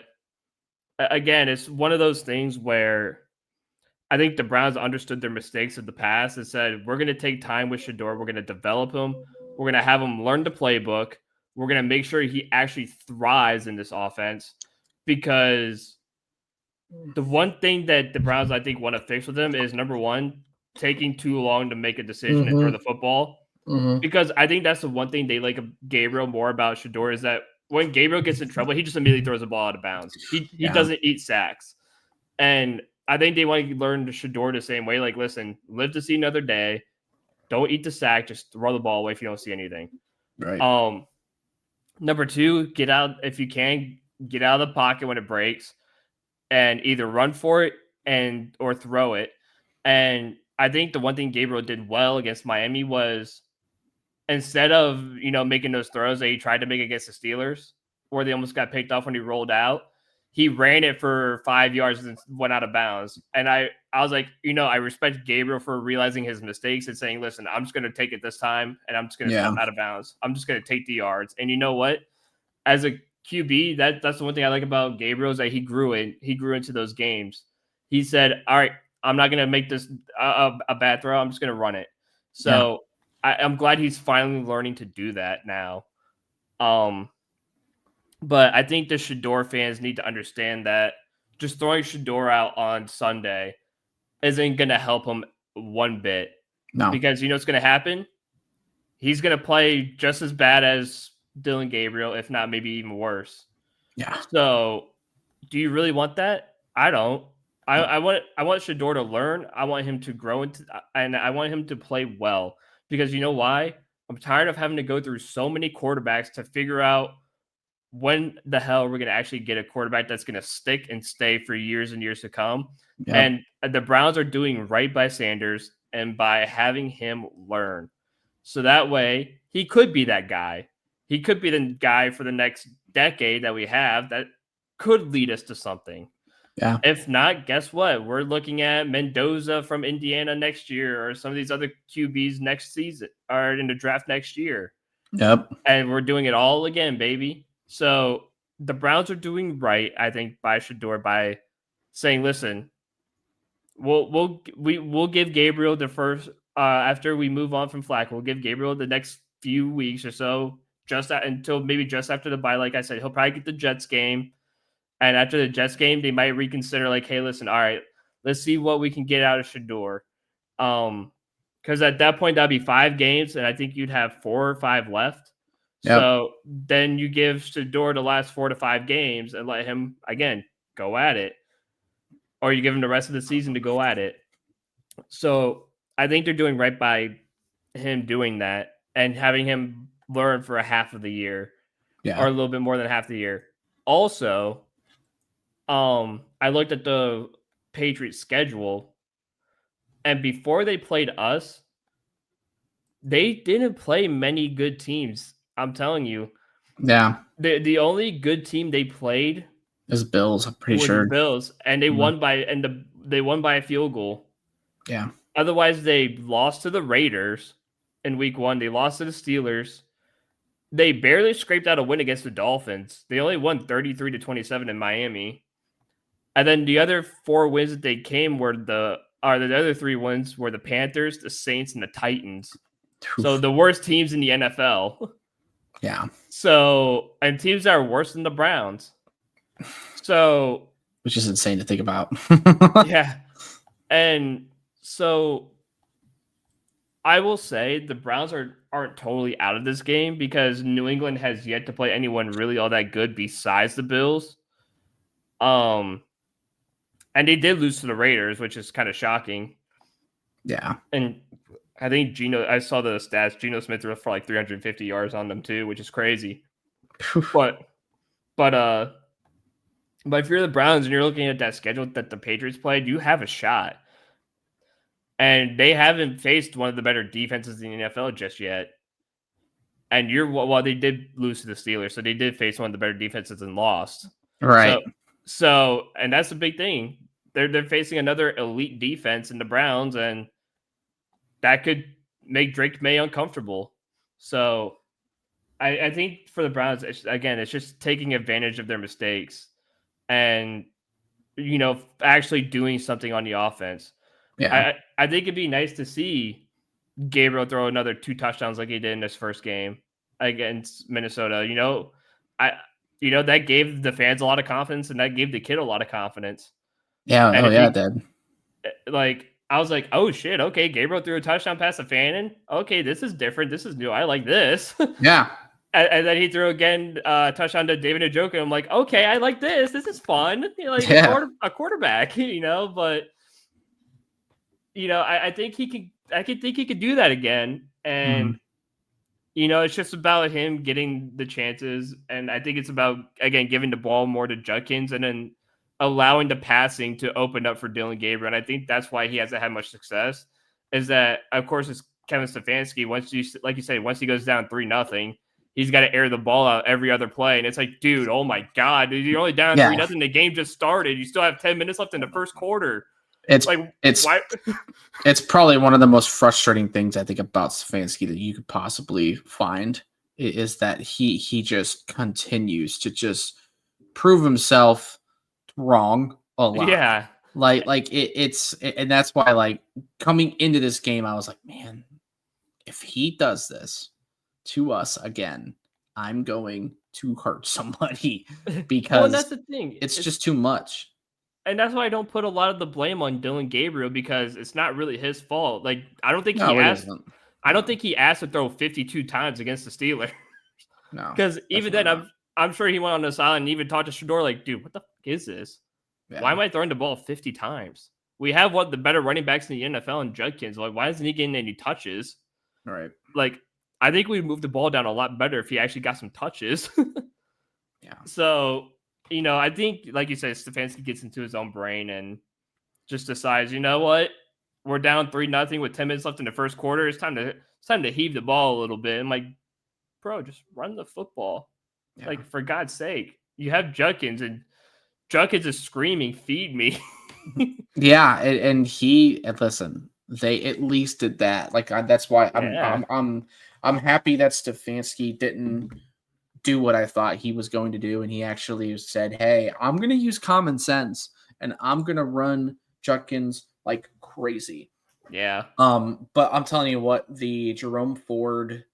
again, it's one of those things where I think the Browns understood their mistakes of the past and said, we're going to take time with Shador. We're going to develop him. We're going to have him learn the playbook. We're going to make sure he actually thrives in this offense because the one thing that the Browns, I think, want to fix with him is, number one, taking too long to make a decision and throw the football. Because I think that's the one thing they like Gabriel more about Shador is that when Gabriel gets in trouble, he just immediately throws the ball out of bounds. He doesn't eat sacks. And I think they want to learn Shador the same way. Like, listen, live to see another day. Don't eat the sack. Just throw the ball away if you don't see anything. Right. Number two, get out if you can. Get out of the pocket when it breaks, and either run for it or throw it. And I think the one thing Gabriel did well against Miami was instead of making those throws that he tried to make against the Steelers, where they almost got picked off when he rolled out. He ran it for 5 yards and went out of bounds. And I was like, I respect Gabriel for realizing his mistakes and saying, listen, I'm just going to take it this time and I'm just going to step out of bounds. I'm just going to take the yards. And you know what? As a QB, that's the one thing I like about Gabriel is that he grew into those games. He said, all right, I'm not going to make this a bad throw. I'm just going to run it. So I'm glad he's finally learning to do that now. But I think the Shador fans need to understand that just throwing Shador out on Sunday isn't going to help him one bit. No. Because what's going to happen? He's going to play just as bad as Dylan Gabriel, if not maybe even worse. Yeah. So do you really want that? I don't. I want Shador to learn. I want him to grow and I want him to play well. Because you know why? I'm tired of having to go through so many quarterbacks to figure out when the hell we're going to actually get a quarterback that's going to stick and stay for years and years to come. Yep. And the Browns are doing right by Sanders and by having him learn. So that way he could be that guy. He could be the guy for the next decade that we have that could lead us to something. Yeah. If not, guess what? We're looking at Mendoza from Indiana next year or some of these other QBs next season or in the draft next year. Yep. And we're doing it all again, baby. So the Browns are doing right, I think, by Shador by saying, listen, we'll give Gabriel the first after we move on from Flacco, we'll give Gabriel the next few weeks or so, until maybe just after the bye. Like I said, he'll probably get the Jets game. And after the Jets game, they might reconsider, like, hey, listen, all right, let's see what we can get out of Shador. Because at that point, that'd be 5 games, and I think you'd have 4 or 5 left. Yep. So then you give Shador the last 4 to 5 games and let him, again, go at it. Or you give him the rest of the season to go at it. So I think they're doing right by him doing that and having him learn for a half of the year. Or a little bit more than half the year. Also, I looked at the Patriots schedule, and before they played us, they didn't play many good teams. I'm telling you. Yeah. The only good team they played is Bills, I'm pretty sure. The Bills, and they won by a field goal. Yeah. Otherwise, they lost to the Raiders in week 1. They lost to the Steelers. They barely scraped out a win against the Dolphins. They only won 33-27 in Miami. And then the other 4 wins that they came were the other 3 wins were the Panthers, the Saints, and the Titans. Oof. So the worst teams in the NFL. Yeah. So, and teams that are worse than the Browns. So, which is insane to think about. Yeah. And so I will say the Browns aren't totally out of this game because New England has yet to play anyone really all that good besides the Bills. And they did lose to the Raiders, which is kind of shocking. Yeah. And I think I saw the stats. Geno Smith threw for like 350 yards on them too, which is crazy. But but if you're the Browns and you're looking at that schedule that the Patriots played, you have a shot. And they haven't faced one of the better defenses in the NFL just yet. And they did lose to the Steelers, so they did face one of the better defenses and lost. Right. So and that's the big thing. They're facing another elite defense in the Browns, and that could make Drake May uncomfortable. So I think for the Browns, it's just taking advantage of their mistakes and actually doing something on the offense. Yeah. I think it'd be nice to see Gabriel throw another 2 touchdowns like he did in his first game against Minnesota. That gave the fans a lot of confidence, and that gave the kid a lot of confidence. Yeah. And Oh, yeah, it did. I was like, oh shit, okay, Gabriel threw a touchdown pass to Fannin. Okay, this is different. This is new. I like this. Yeah. And then he threw again touchdown to David Njoku. I'm like, okay, I like this. This is fun. A quarterback, but I think he could. I could think he could do that again. And it's just about him getting the chances. And I think it's about again giving the ball more to Judkins and then allowing the passing to open up for Dylan Gabriel. And I think that's why he hasn't had much success. Is that of course it's Kevin Stefanski. Once he goes down 3-0. He's got to air the ball out every other play. And it's like, dude, oh my God, dude, you're only down 3-0. The game just started. You still have 10 minutes left in the first quarter. It's why? It's probably one of the most frustrating things I think about Stefanski that you could possibly find is that he just continues to just prove himself wrong a lot. Yeah. And that's why like coming into this game, I was like, man, if he does this to us again, I'm going to hurt somebody because that's the thing. It's just too much. And that's why I don't put a lot of the blame on Dylan Gabriel because it's not really his fault. Like I don't think he asked to throw 52 times against the Steelers. No. Because even then I'm sure he went on the sideline and even talked to Shador like, dude, what the fuck is this? Yeah. Why am I throwing the ball 50 times? We have one of the better running backs in the NFL in Judkins. Like, why isn't he getting any touches? All right. Like, I think we'd move the ball down a lot better if he actually got some touches. Yeah. So, I think, like you said, Stefanski gets into his own brain and just decides, you know what? We're down 3-0 with 10 minutes left in the first quarter. It's time to heave the ball a little bit. I'm like, bro, just run the football. Yeah. Like, for God's sake. You have Judkins, and Judkins is screaming, feed me. Yeah, and listen, they at least did that. Like that's why I'm happy that Stefanski didn't do what I thought he was going to do, and he actually said, "Hey, I'm going to use common sense, and I'm going to run Judkins like crazy." Yeah. But I'm telling you what, the Jerome Ford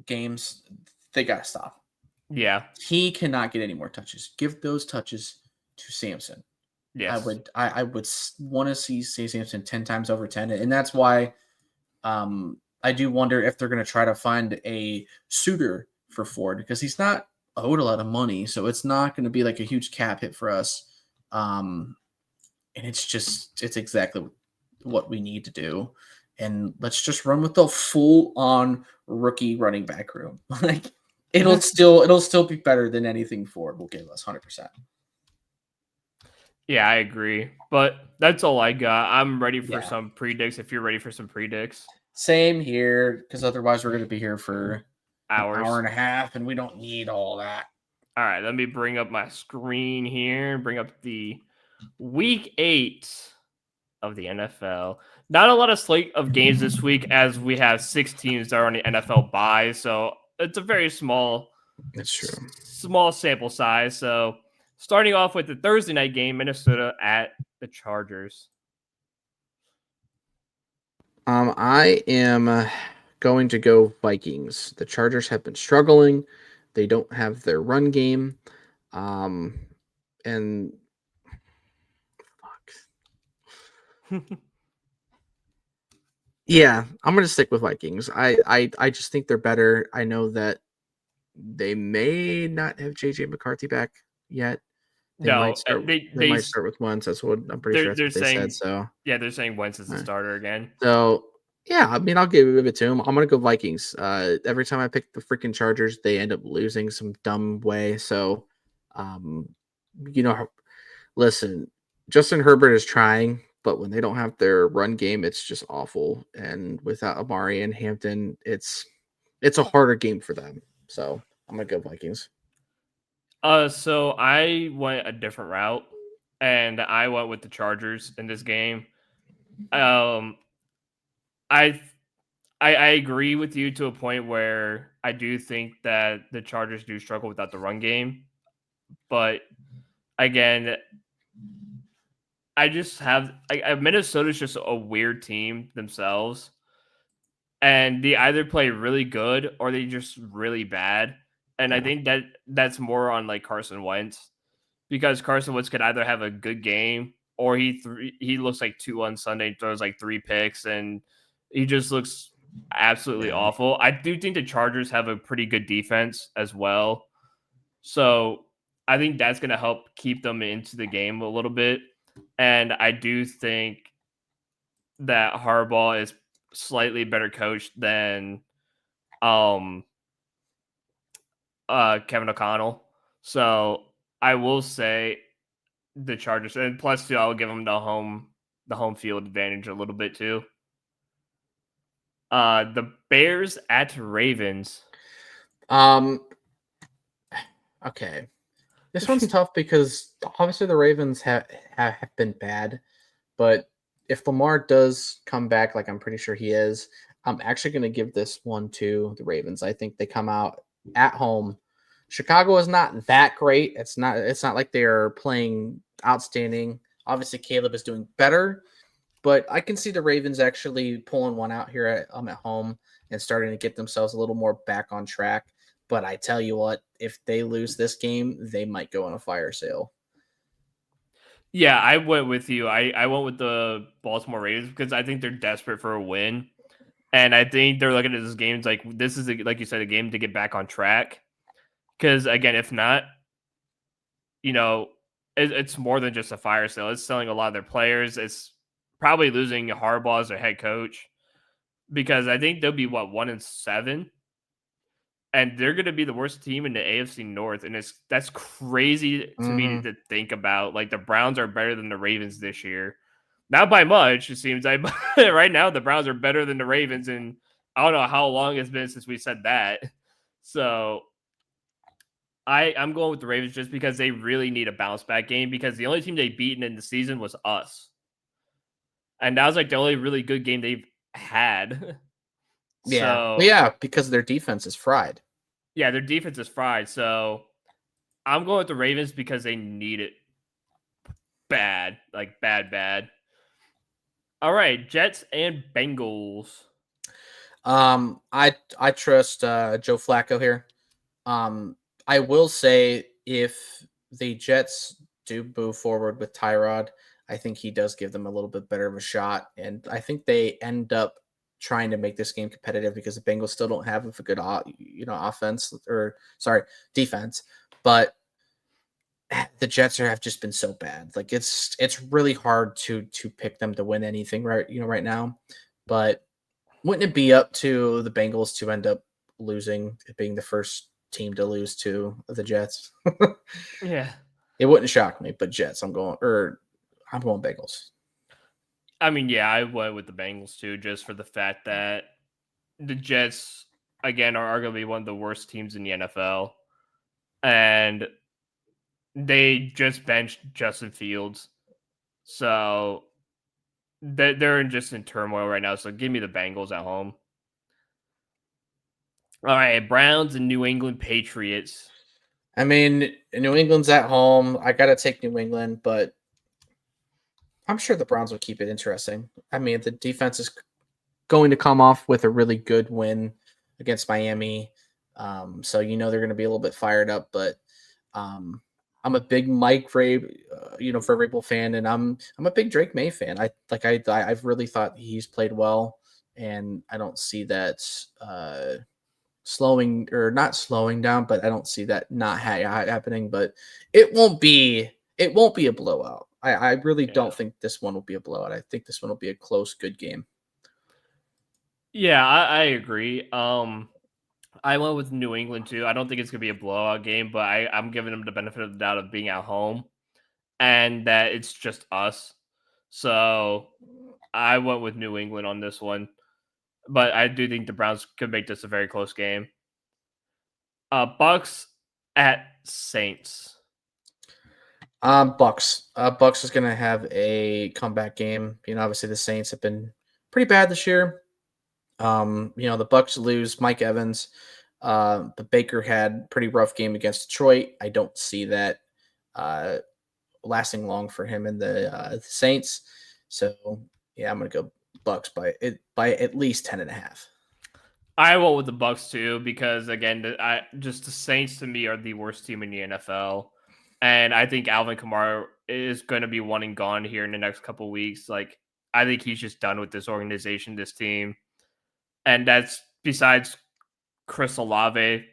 games, they gotta stop. Yeah, he cannot get any more touches. Give those touches to Samson. Yes, I would want to see Samson 10 times over 10, and that's why I do wonder if they're going to try to find a suitor for Ford because he's not owed a lot of money, so it's not going to be like a huge cap hit for us. And it's exactly what we need to do. And let's just run with the full-on rookie running back room. Like it'll still be better than anything Ford will give us, 100%. Yeah, I agree. But that's all I got. I'm ready for some predicts. If you're ready for some predicts. Same here, because otherwise we're going to be here for hours. An hour and a half, and we don't need all that. All right, let me bring up my screen here. Bring up the Week 8 of the NFL. Not a lot of slate of games this week, as we have 6 teams that are on the NFL bye. So it's a very small. That's true. Small sample size. So starting off with the Thursday night game, Minnesota at the Chargers. I am going to go Vikings. The Chargers have been struggling. They don't have their run game. And fuck. Yeah, I'm going to stick with Vikings. I just think they're better. I know that they may not have JJ McCarthy back yet, They might No, start. They they might start with Wentz. That's what I'm pretty sure. That's they're what they said. saying, So, yeah, they're saying Wentz is the uh, starter again. so yeah. I mean, I'll give it to them. I'm gonna go Vikings. Every time I pick the freaking Chargers, they end up losing some dumb way. So, um, you know, listen, Justin Herbert is trying, but when they don't have their run game, it's just awful. And without Amari and Hampton, it's a harder game for them. So I'm gonna go Vikings. So I went a different route, and I went with the Chargers in this game. Um, I I agree with you to a point where I do think that the Chargers do struggle without the run game, but again, I just have Minnesota's just a weird team themselves, and they either play really good or they just really bad, and I Yeah. think that that's more on like Carson Wentz because Carson Wentz could either have a good game or he looks like two on Sunday, throws like three picks, and he just looks absolutely Yeah. awful. I do think the Chargers have a pretty good defense as well, so I think that's going to help keep them into the game a little bit. And I do think that Harbaugh is slightly better coached than um Kevin O'Connell. So I will say the Chargers, and plus two, I'll give them the home field advantage a little bit too. The Bears at Ravens. Um. Okay. This one's tough because obviously the Ravens have been bad, but if Lamar does come back, like I'm pretty sure he is, I'm actually going to give this one to the Ravens. I think they come out at home. Chicago is not that great. It's not like they're playing outstanding. Obviously Caleb is doing better, but I can see the Ravens actually pulling one out here at home and starting to get themselves a little more back on track. But I tell you what, if they lose this game, they might go on a fire sale. Yeah, I went with you. I went with the Baltimore Ravens because I think they're desperate for a win. And I think they're looking at this game like this is, like you said, a game to get back on track. Because again, if not, you know, it's more than just a fire sale. It's selling a lot of their players. It's probably losing Harbaugh as their head coach because I think they'll be 1-7, and they're going to be the worst team in the AFC North, and that's crazy to me Mm-hmm. to think about. Like the Browns are better than the Ravens this year, not by much. It seems like right now the Browns are better than the Ravens, and I don't know how long it's been since we said that. So I'm going with the Ravens just because they really need a bounce back game because the only team they've beaten in the season was us. And that was like the only really good game they've had. Yeah. So Well, yeah, because their defense is fried. yeah, their defense is fried. So I'm going with the Ravens because they need it bad. Like bad. All right, Jets and Bengals. I trust Joe Flacco here. I will say if the Jets do move forward with Tyrod, I think he does give them a little bit better of a shot, and I think they end up trying to make this game competitive because the Bengals still don't have a good, offense or sorry, defense, but the Jets have just been so bad. Like it's really hard to pick them to win anything right now, but wouldn't it be up to the Bengals to end up losing, being the first team to lose to the Jets? Yeah. It wouldn't shock me, but Jets, I'm going Bengals. I mean, yeah, I went with the Bengals too, just for the fact that the Jets, again, are arguably one of the worst teams in the NFL. And they just benched Justin Fields. So they're just in turmoil right now. So give me the Bengals at home. All right, Browns and New England Patriots. I mean, New England's at home. I gotta take New England, but I'm sure the Browns will keep it interesting. I mean, the defense is going to come off with a really good win against Miami. So they're going to be a little bit fired up, but um, I'm a big Mike Vrabel fan, and I'm a big Drake May fan. I've really thought he's played well, and I don't see that slowing or not slowing down, but I don't see that not happening. But it won't be it won't be a blowout. I really Yeah. don't think this one will be a blowout. I think this one will be a close, good game. Yeah, I agree. I went with New England too. I don't think it's gonna be a blowout game, but I'm giving them the benefit of the doubt of being at home and that it's just us. So I went with New England on this one, but I do think the Browns could make this a very close game. Bucks at Saints. Bucks. Bucks is gonna have a comeback game. Obviously the Saints have been pretty bad this year. The Bucks lose Mike Evans. But Baker had pretty rough game against Detroit. I don't see that uh, lasting long for him and the Saints. So yeah, I'm gonna go Bucks by at least 10.5. I went with the Bucks too because again, the Saints to me are the worst team in the NFL, and I think Alvin Kamara is going to be one and gone here in the next couple of weeks. Like I think he's just done with this organization, this team, and that's besides Chris Olave.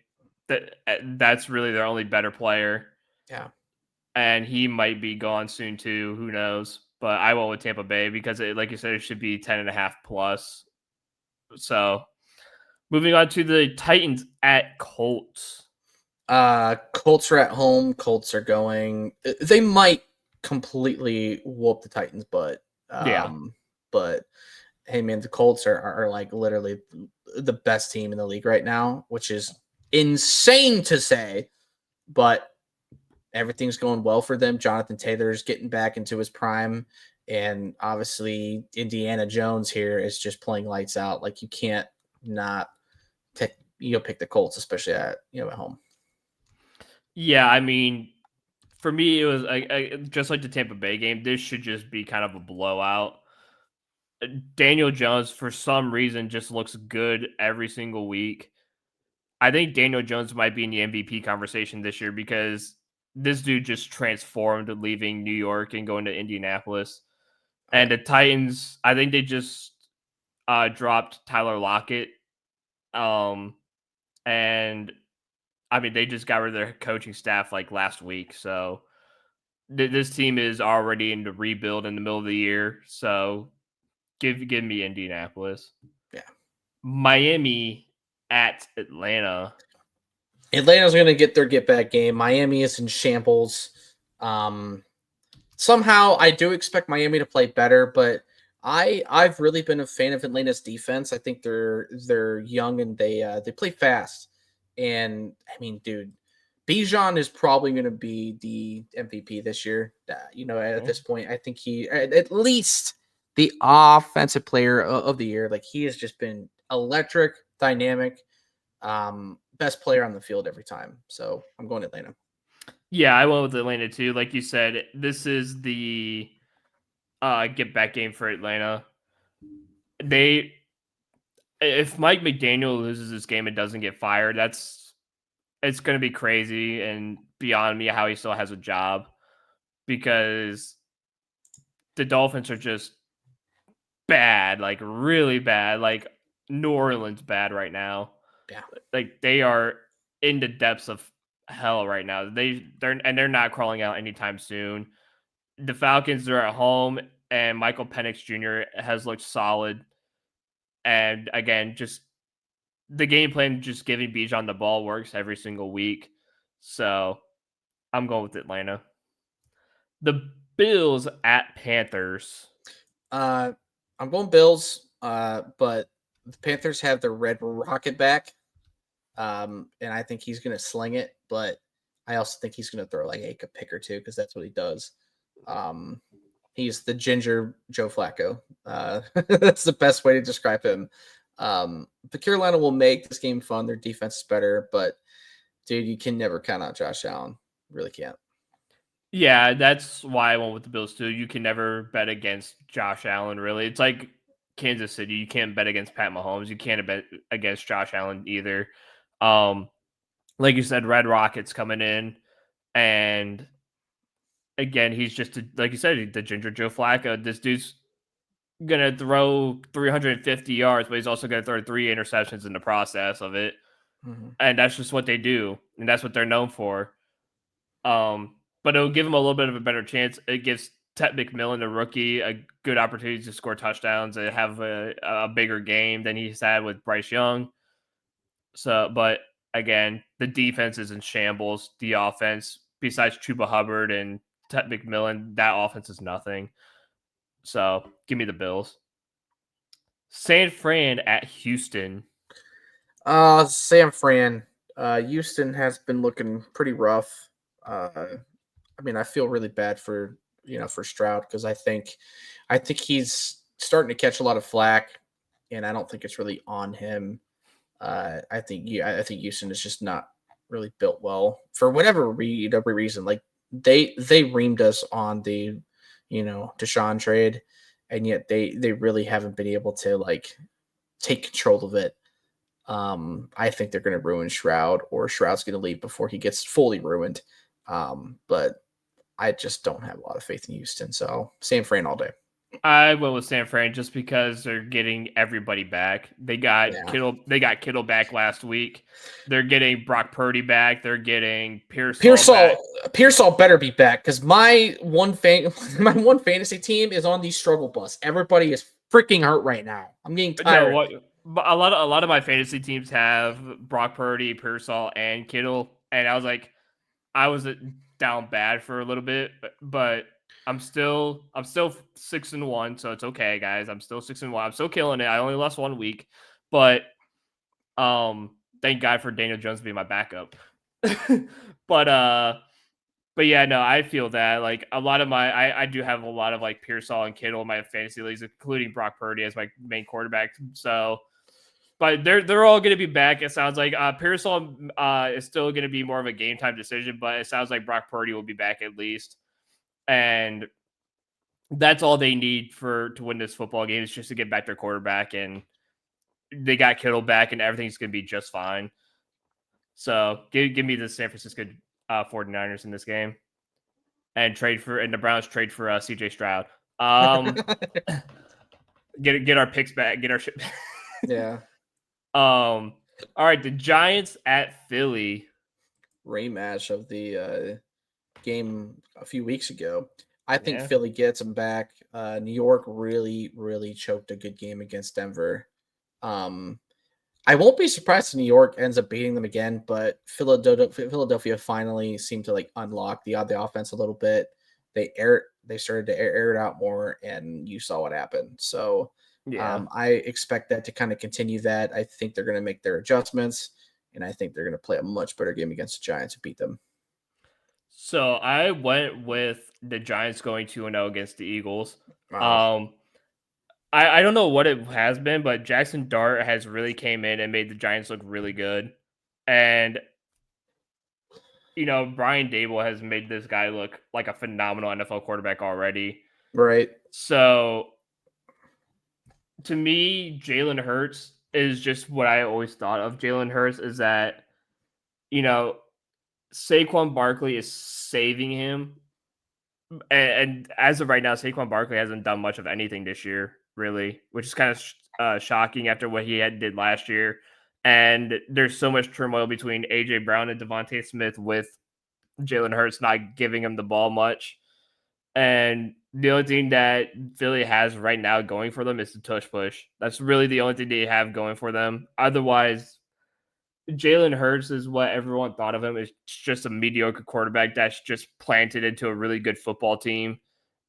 That's really their only better player. Yeah. And he might be gone soon too. Who knows? But I went with Tampa Bay because, like you said, it should be 10.5 plus. So moving on to the Titans at Colts. Colts are at home. Colts are going. They might completely whoop the Titans, but Yeah. but hey, man, the Colts are like literally the best team in the league right now, which is insane to say, but everything's going well for them. Jonathan Taylor's getting back into his prime, and obviously Indiana Jones here is just playing lights out. Like you can't not pick the Colts, especially at home. Yeah, I mean, for me, it was just like the Tampa Bay game. This should just be kind of a blowout. Daniel Jones, for some reason, just looks good every single week. I think Daniel Jones might be in the MVP conversation this year because this dude just transformed leaving New York and going to Indianapolis. Oh, And yeah. the Titans, I think they just dropped Tyler Lockett. Um, and I mean, they just got rid of their coaching staff like last week. So this team is already in the rebuild in the middle of the year. So give me Indianapolis. Yeah. Miami at Atlanta. Atlanta's going to get their get back game. Miami is in shambles. Um, Somehow I do expect Miami to play better, but I've really been a fan of Atlanta's defense. I think they're young and they play fast. And I mean, dude, Bijan is probably going to be the MVP this year. At Okay. this point, I think he at least the offensive player of the year. Like he has just been electric, dynamic, best player on the field every time. So I'm going Atlanta. Yeah, I went with Atlanta too. Like you said, this is the get back game for Atlanta. They if Mike McDaniel loses this game and doesn't get fired, it's going to be crazy and beyond me how he still has a job because the Dolphins are just bad, like really bad, like New Orleans bad right now. Yeah. Like they are in the depths of hell right now. They're not crawling out anytime soon. The Falcons are at home, and Michael Penix Jr. has looked solid. And again, just the game plan, just giving Bijan the ball works every single week. So I'm going with Atlanta. The Bills at Panthers. Uh, I'm going Bills, but the Panthers have the Red Rocket back, and I think he's going to sling it. But I also think he's going to throw like a pick or two because that's what he does. Um, he's the ginger Joe Flacco. That's the best way to describe him. But Carolina will make this game fun. Their defense is better, but dude, you can never count out Josh Allen. Really can't. Yeah, that's why I went with the Bills too. You can never bet against Josh Allen, really. It's like Kansas City. You can't bet against Pat Mahomes. You can't bet against Josh Allen either. Um, like you said, Red Rockets coming in, and again, he's just like you said, the ginger Joe Flacco. This dude's gonna throw 350 yards, but he's also gonna throw 3 interceptions in the process of it, Mm-hmm. and that's just what they do, and that's what they're known for. Um, but it'll give him a little bit of a better chance. It gives Tet McMillan, the rookie, a good opportunity to score touchdowns and have a bigger game than he's had with Bryce Young. So, but again, the defense is in shambles. The offense, besides Chuba Hubbard and Tet McMillan, that offense is nothing. So, give me the Bills. San Fran at Houston. San Fran. Houston has been looking pretty rough. I mean, I feel really bad for for Stroud because I think he's starting to catch a lot of flack, and I don't think it's really on him. I think Houston is just not really built well for whatever reason. Like they reamed us on the Deshaun trade, and yet they really haven't been able to like take control of it. I think they're going to ruin Shroud, or Shroud's going to leave before he gets fully ruined. But I just don't have a lot of faith in Houston. So San Fran all day. I went with San Fran just because they're getting everybody back. They got Yeah. Kittle. They got Kittle back last week. They're getting Brock Purdy back. They're getting Pearsall back. Pearsall better be back because my one fantasy team is on the struggle bus. Everybody is freaking hurt right now. I'm getting tired. No, what? A lot of my fantasy teams have Brock Purdy, Pearsall, and Kittle, and I was down bad for a little bit, but I'm still 6-1, so it's okay, guys. I'm still 6-1. I'm still killing it. I only lost 1 week, but thank God for Daniel Jones being my backup. but but yeah, no, I feel that like a lot of I do have a lot of like Pearsall and Kittle in my fantasy leagues, including Brock Purdy as my main quarterback. So, but they're all going to be back. It sounds like Pearsall is still going to be more of a game time decision, but it sounds like Brock Purdy will be back at least, and that's all they need to win this football game is just to get back their quarterback, and they got Kittle back, and everything's going to be just fine. So give me the San Francisco 49ers in this game, and the Browns trade for CJ Stroud. Get our picks back, get our shit back. Yeah. All right, the Giants at Philly. Rematch of the game a few weeks ago. I think Yeah. Philly gets them back. New York really, really choked a good game against Denver. I won't be surprised if New York ends up beating them again, but Philadelphia finally seemed to like unlock the offense a little bit. They started to air it out more, and you saw what happened. So Yeah. I expect that to kind of continue that. I think they're going to make their adjustments, and I think they're going to play a much better game against the Giants and beat them. So I went with the Giants going 2-0 against the Eagles. Wow. Um, I don't know what it has been, but Jackson Dart has really came in and made the Giants look really good. And Brian Dable has made this guy look like a phenomenal NFL quarterback already. Right. So to me, Jalen Hurts is just what I always thought of Jalen Hurts is that, you know, Saquon Barkley is saving him. And as of right now, Saquon Barkley hasn't done much of anything this year, really, which is kind of shocking after what he did last year. And there's so much turmoil between AJ Brown and Devontae Smith with Jalen Hurts not giving him the ball much. And the only thing that Philly has right now going for them is the tush push. That's really the only thing they have going for them. Otherwise, Jalen Hurts is what everyone thought of him. It's just a mediocre quarterback that's just planted into a really good football team.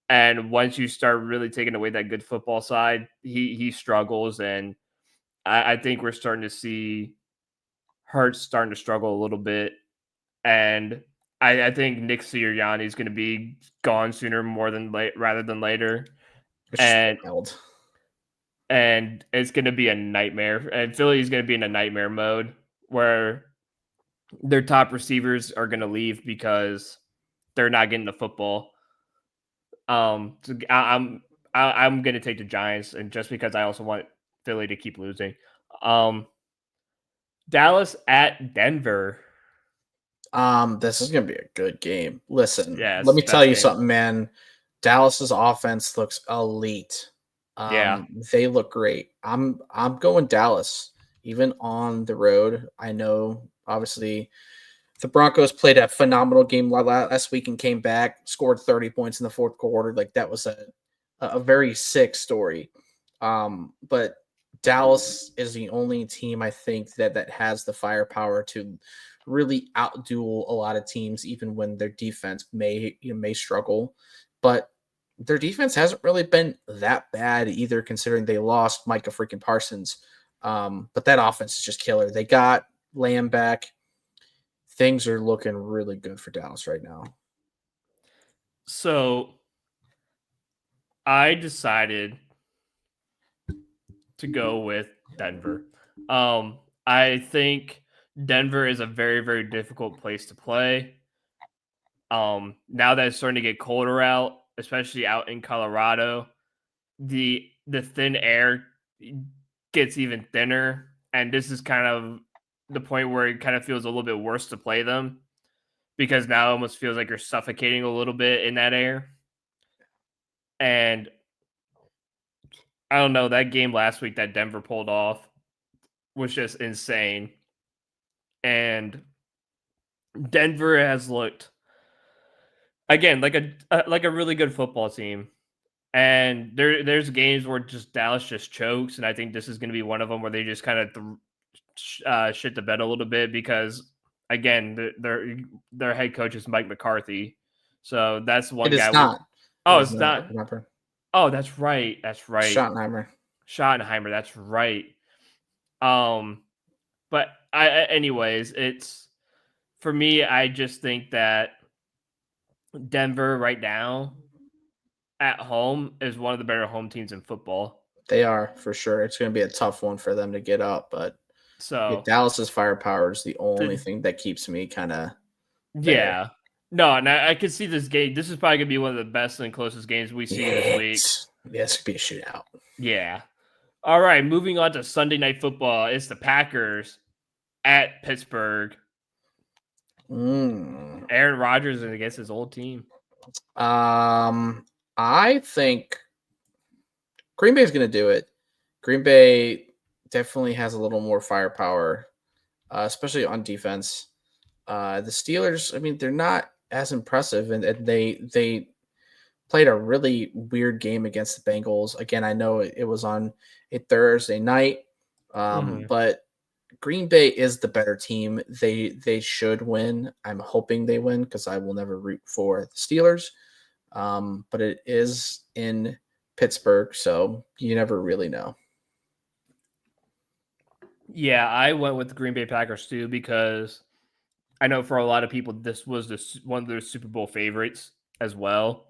And once you start really taking away that good football side, he struggles. And I think we're starting to see Hurts starting to struggle a little bit. And I think Nick Sirianni is going to be gone sooner rather than later. It's just And wild. and it's going to be a nightmare. And Philly's going to be in a nightmare mode where their top receivers are going to leave because they're not getting the football. So I'm going to take the Giants, and just because I also want Philly to keep losing. Dallas at Denver. This is gonna be a good game. Listen, Yeah, it's let the me tell best you game. something, man. Dallas's offense looks elite. Yeah. They look great. I'm going Dallas, even on the road. I know, obviously, The Broncos played a phenomenal game last week and came back, scored 30 points in the fourth quarter. Like that was a very sick story. But Dallas is the only team I think that has the firepower to really outduel a lot of teams, even when their defense may struggle. But their defense hasn't really been that bad either, considering they lost Micah freaking Parsons. But that offense is just killer. They got Lamb back. Things are looking really good for Dallas right now. So I decided to go with Denver. I think Denver is a very, very difficult place to play. Now that it's starting to get colder out, especially out in Colorado, the thin air gets even thinner, and this is kind of the point where it kind of feels a little bit worse to play them because now it almost feels like you're suffocating a little bit in that air. And I don't know, that game last week that Denver pulled off was just insane. And Denver has looked again like a really good football team. And there's games where just Dallas just chokes, and I think this is going to be one of them where they just kind of shit the bed a little bit because again their head coach is Mike McCarthy, so that's one It is guy. not. It Oh, is it's not. not. Remember, Oh, that's right. That's right. Schottenheimer. Schottenheimer. That's right. But anyways, it's for me. I just think that Denver right now at home is one of the better home teams in football. They are for sure. It's going to be a tough one for them to get up, but yeah, So Dallas's firepower is the only the, thing that keeps me kind of there. yeah, no, and I could see this game. This is probably gonna be one of the best and closest games we see this week. Yeah, this could be a shootout. Yeah. All right, moving on to Sunday Night Football. It's the Packers at Pittsburgh. Aaron Rodgers is against his old team. I think Green Bay is going to do it. Green Bay definitely has a little more firepower, especially on defense. The Steelers, I mean, they're not as impressive, and they played a really weird game against the Bengals. Again, I know it was on a Thursday night, but Green Bay is the better team. They should win. I'm hoping they win because I will never root for the Steelers. But it is in Pittsburgh, so you never really know. Yeah, I went with the Green Bay Packers too because I know for a lot of people this was one of their Super Bowl favorites as well.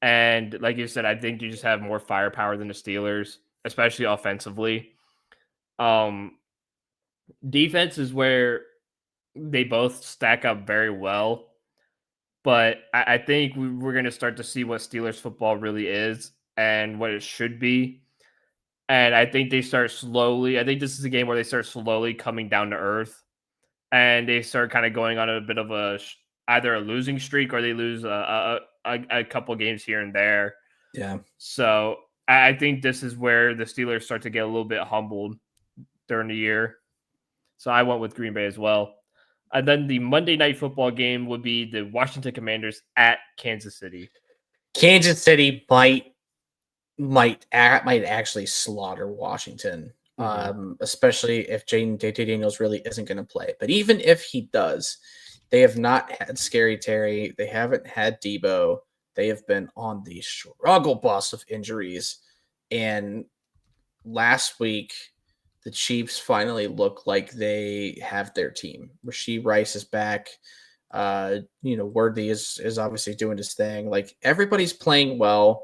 And like you said, I think you just have more firepower than the Steelers, especially offensively. Um, Defense is where they both stack up very well. But I think we're going to start to see what Steelers football really is and what it should be. And I think they start slowly. I think this is a game where they start slowly coming down to earth and they start kind of going on a bit of either a losing streak or they lose a couple games here and there. Yeah. So I think this is where the Steelers start to get a little bit humbled during the year. So I went with Green Bay as well. And then the Monday Night Football game would be the Washington Commanders at Kansas City. Kansas City might actually slaughter Washington, especially if Jaden Daniels really isn't going to play. But even if he does, they have not had Scary Terry. They haven't had Debo. They have been on the struggle bus of injuries. And last week, the Chiefs finally look like they have their team. Rashee Rice is back. Worthy is obviously doing his thing. Like everybody's playing well,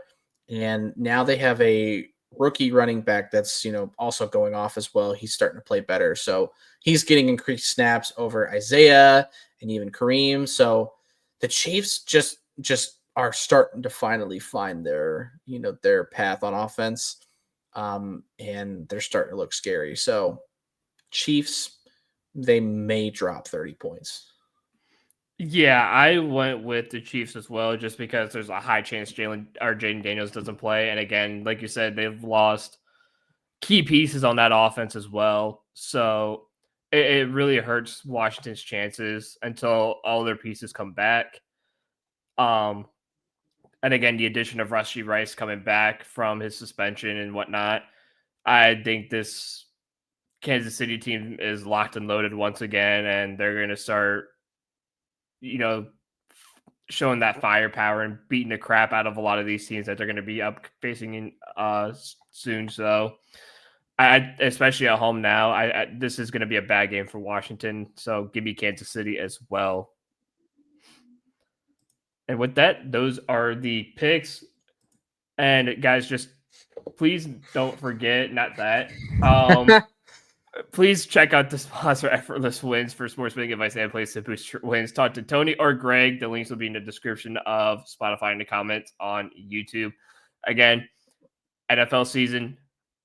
and now they have a rookie running back that's also going off as well. He's starting to play better, so he's getting increased snaps over Isaiah and even Kareem. So the Chiefs just are starting to finally find their path on offense. And they're starting to look scary. So Chiefs, they may drop 30 points. Yeah, I went with the Chiefs as well, just because there's a high chance Jaden Daniels doesn't play. And again, like you said, they've lost key pieces on that offense as well. So it really hurts Washington's chances until all their pieces come back. And again, the addition of Rushy Rice coming back from his suspension and whatnot, I think this Kansas City team is locked and loaded once again, and they're going to start, showing that firepower and beating the crap out of a lot of these teams that they're going to be up facing in soon. So, especially at home now, this is going to be a bad game for Washington. So, give me Kansas City as well. And with that, those are the picks. And guys, just please don't forget, not that. Please check out the sponsor Effortless Wins for sports betting advice and plays to boost your wins. Talk to Tony or Greg. The links will be in the description of Spotify and the comments on YouTube. Again, NFL season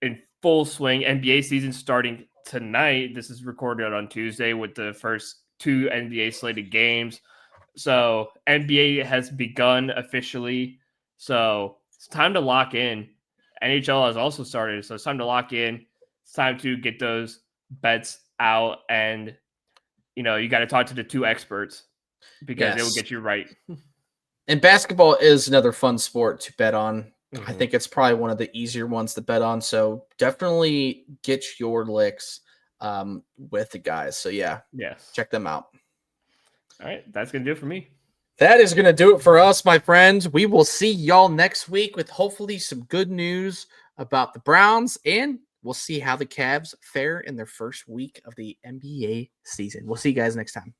in full swing. NBA season starting tonight. This is recorded on Tuesday with the first 2 NBA slated games. So NBA has begun officially. So it's time to lock in. NHL has also started. So it's time to lock in. It's time to get those bets out. And, you got to talk to the 2 experts because they will get you right. And basketball is another fun sport to bet on. I think it's probably one of the easier ones to bet on. So definitely get your licks with the guys. So yes, check them out. All right, that's going to do it for me. That is going to do it for us, my friends. We will see y'all next week with hopefully some good news about the Browns, and we'll see how the Cavs fare in their first week of the NBA season. We'll see you guys next time.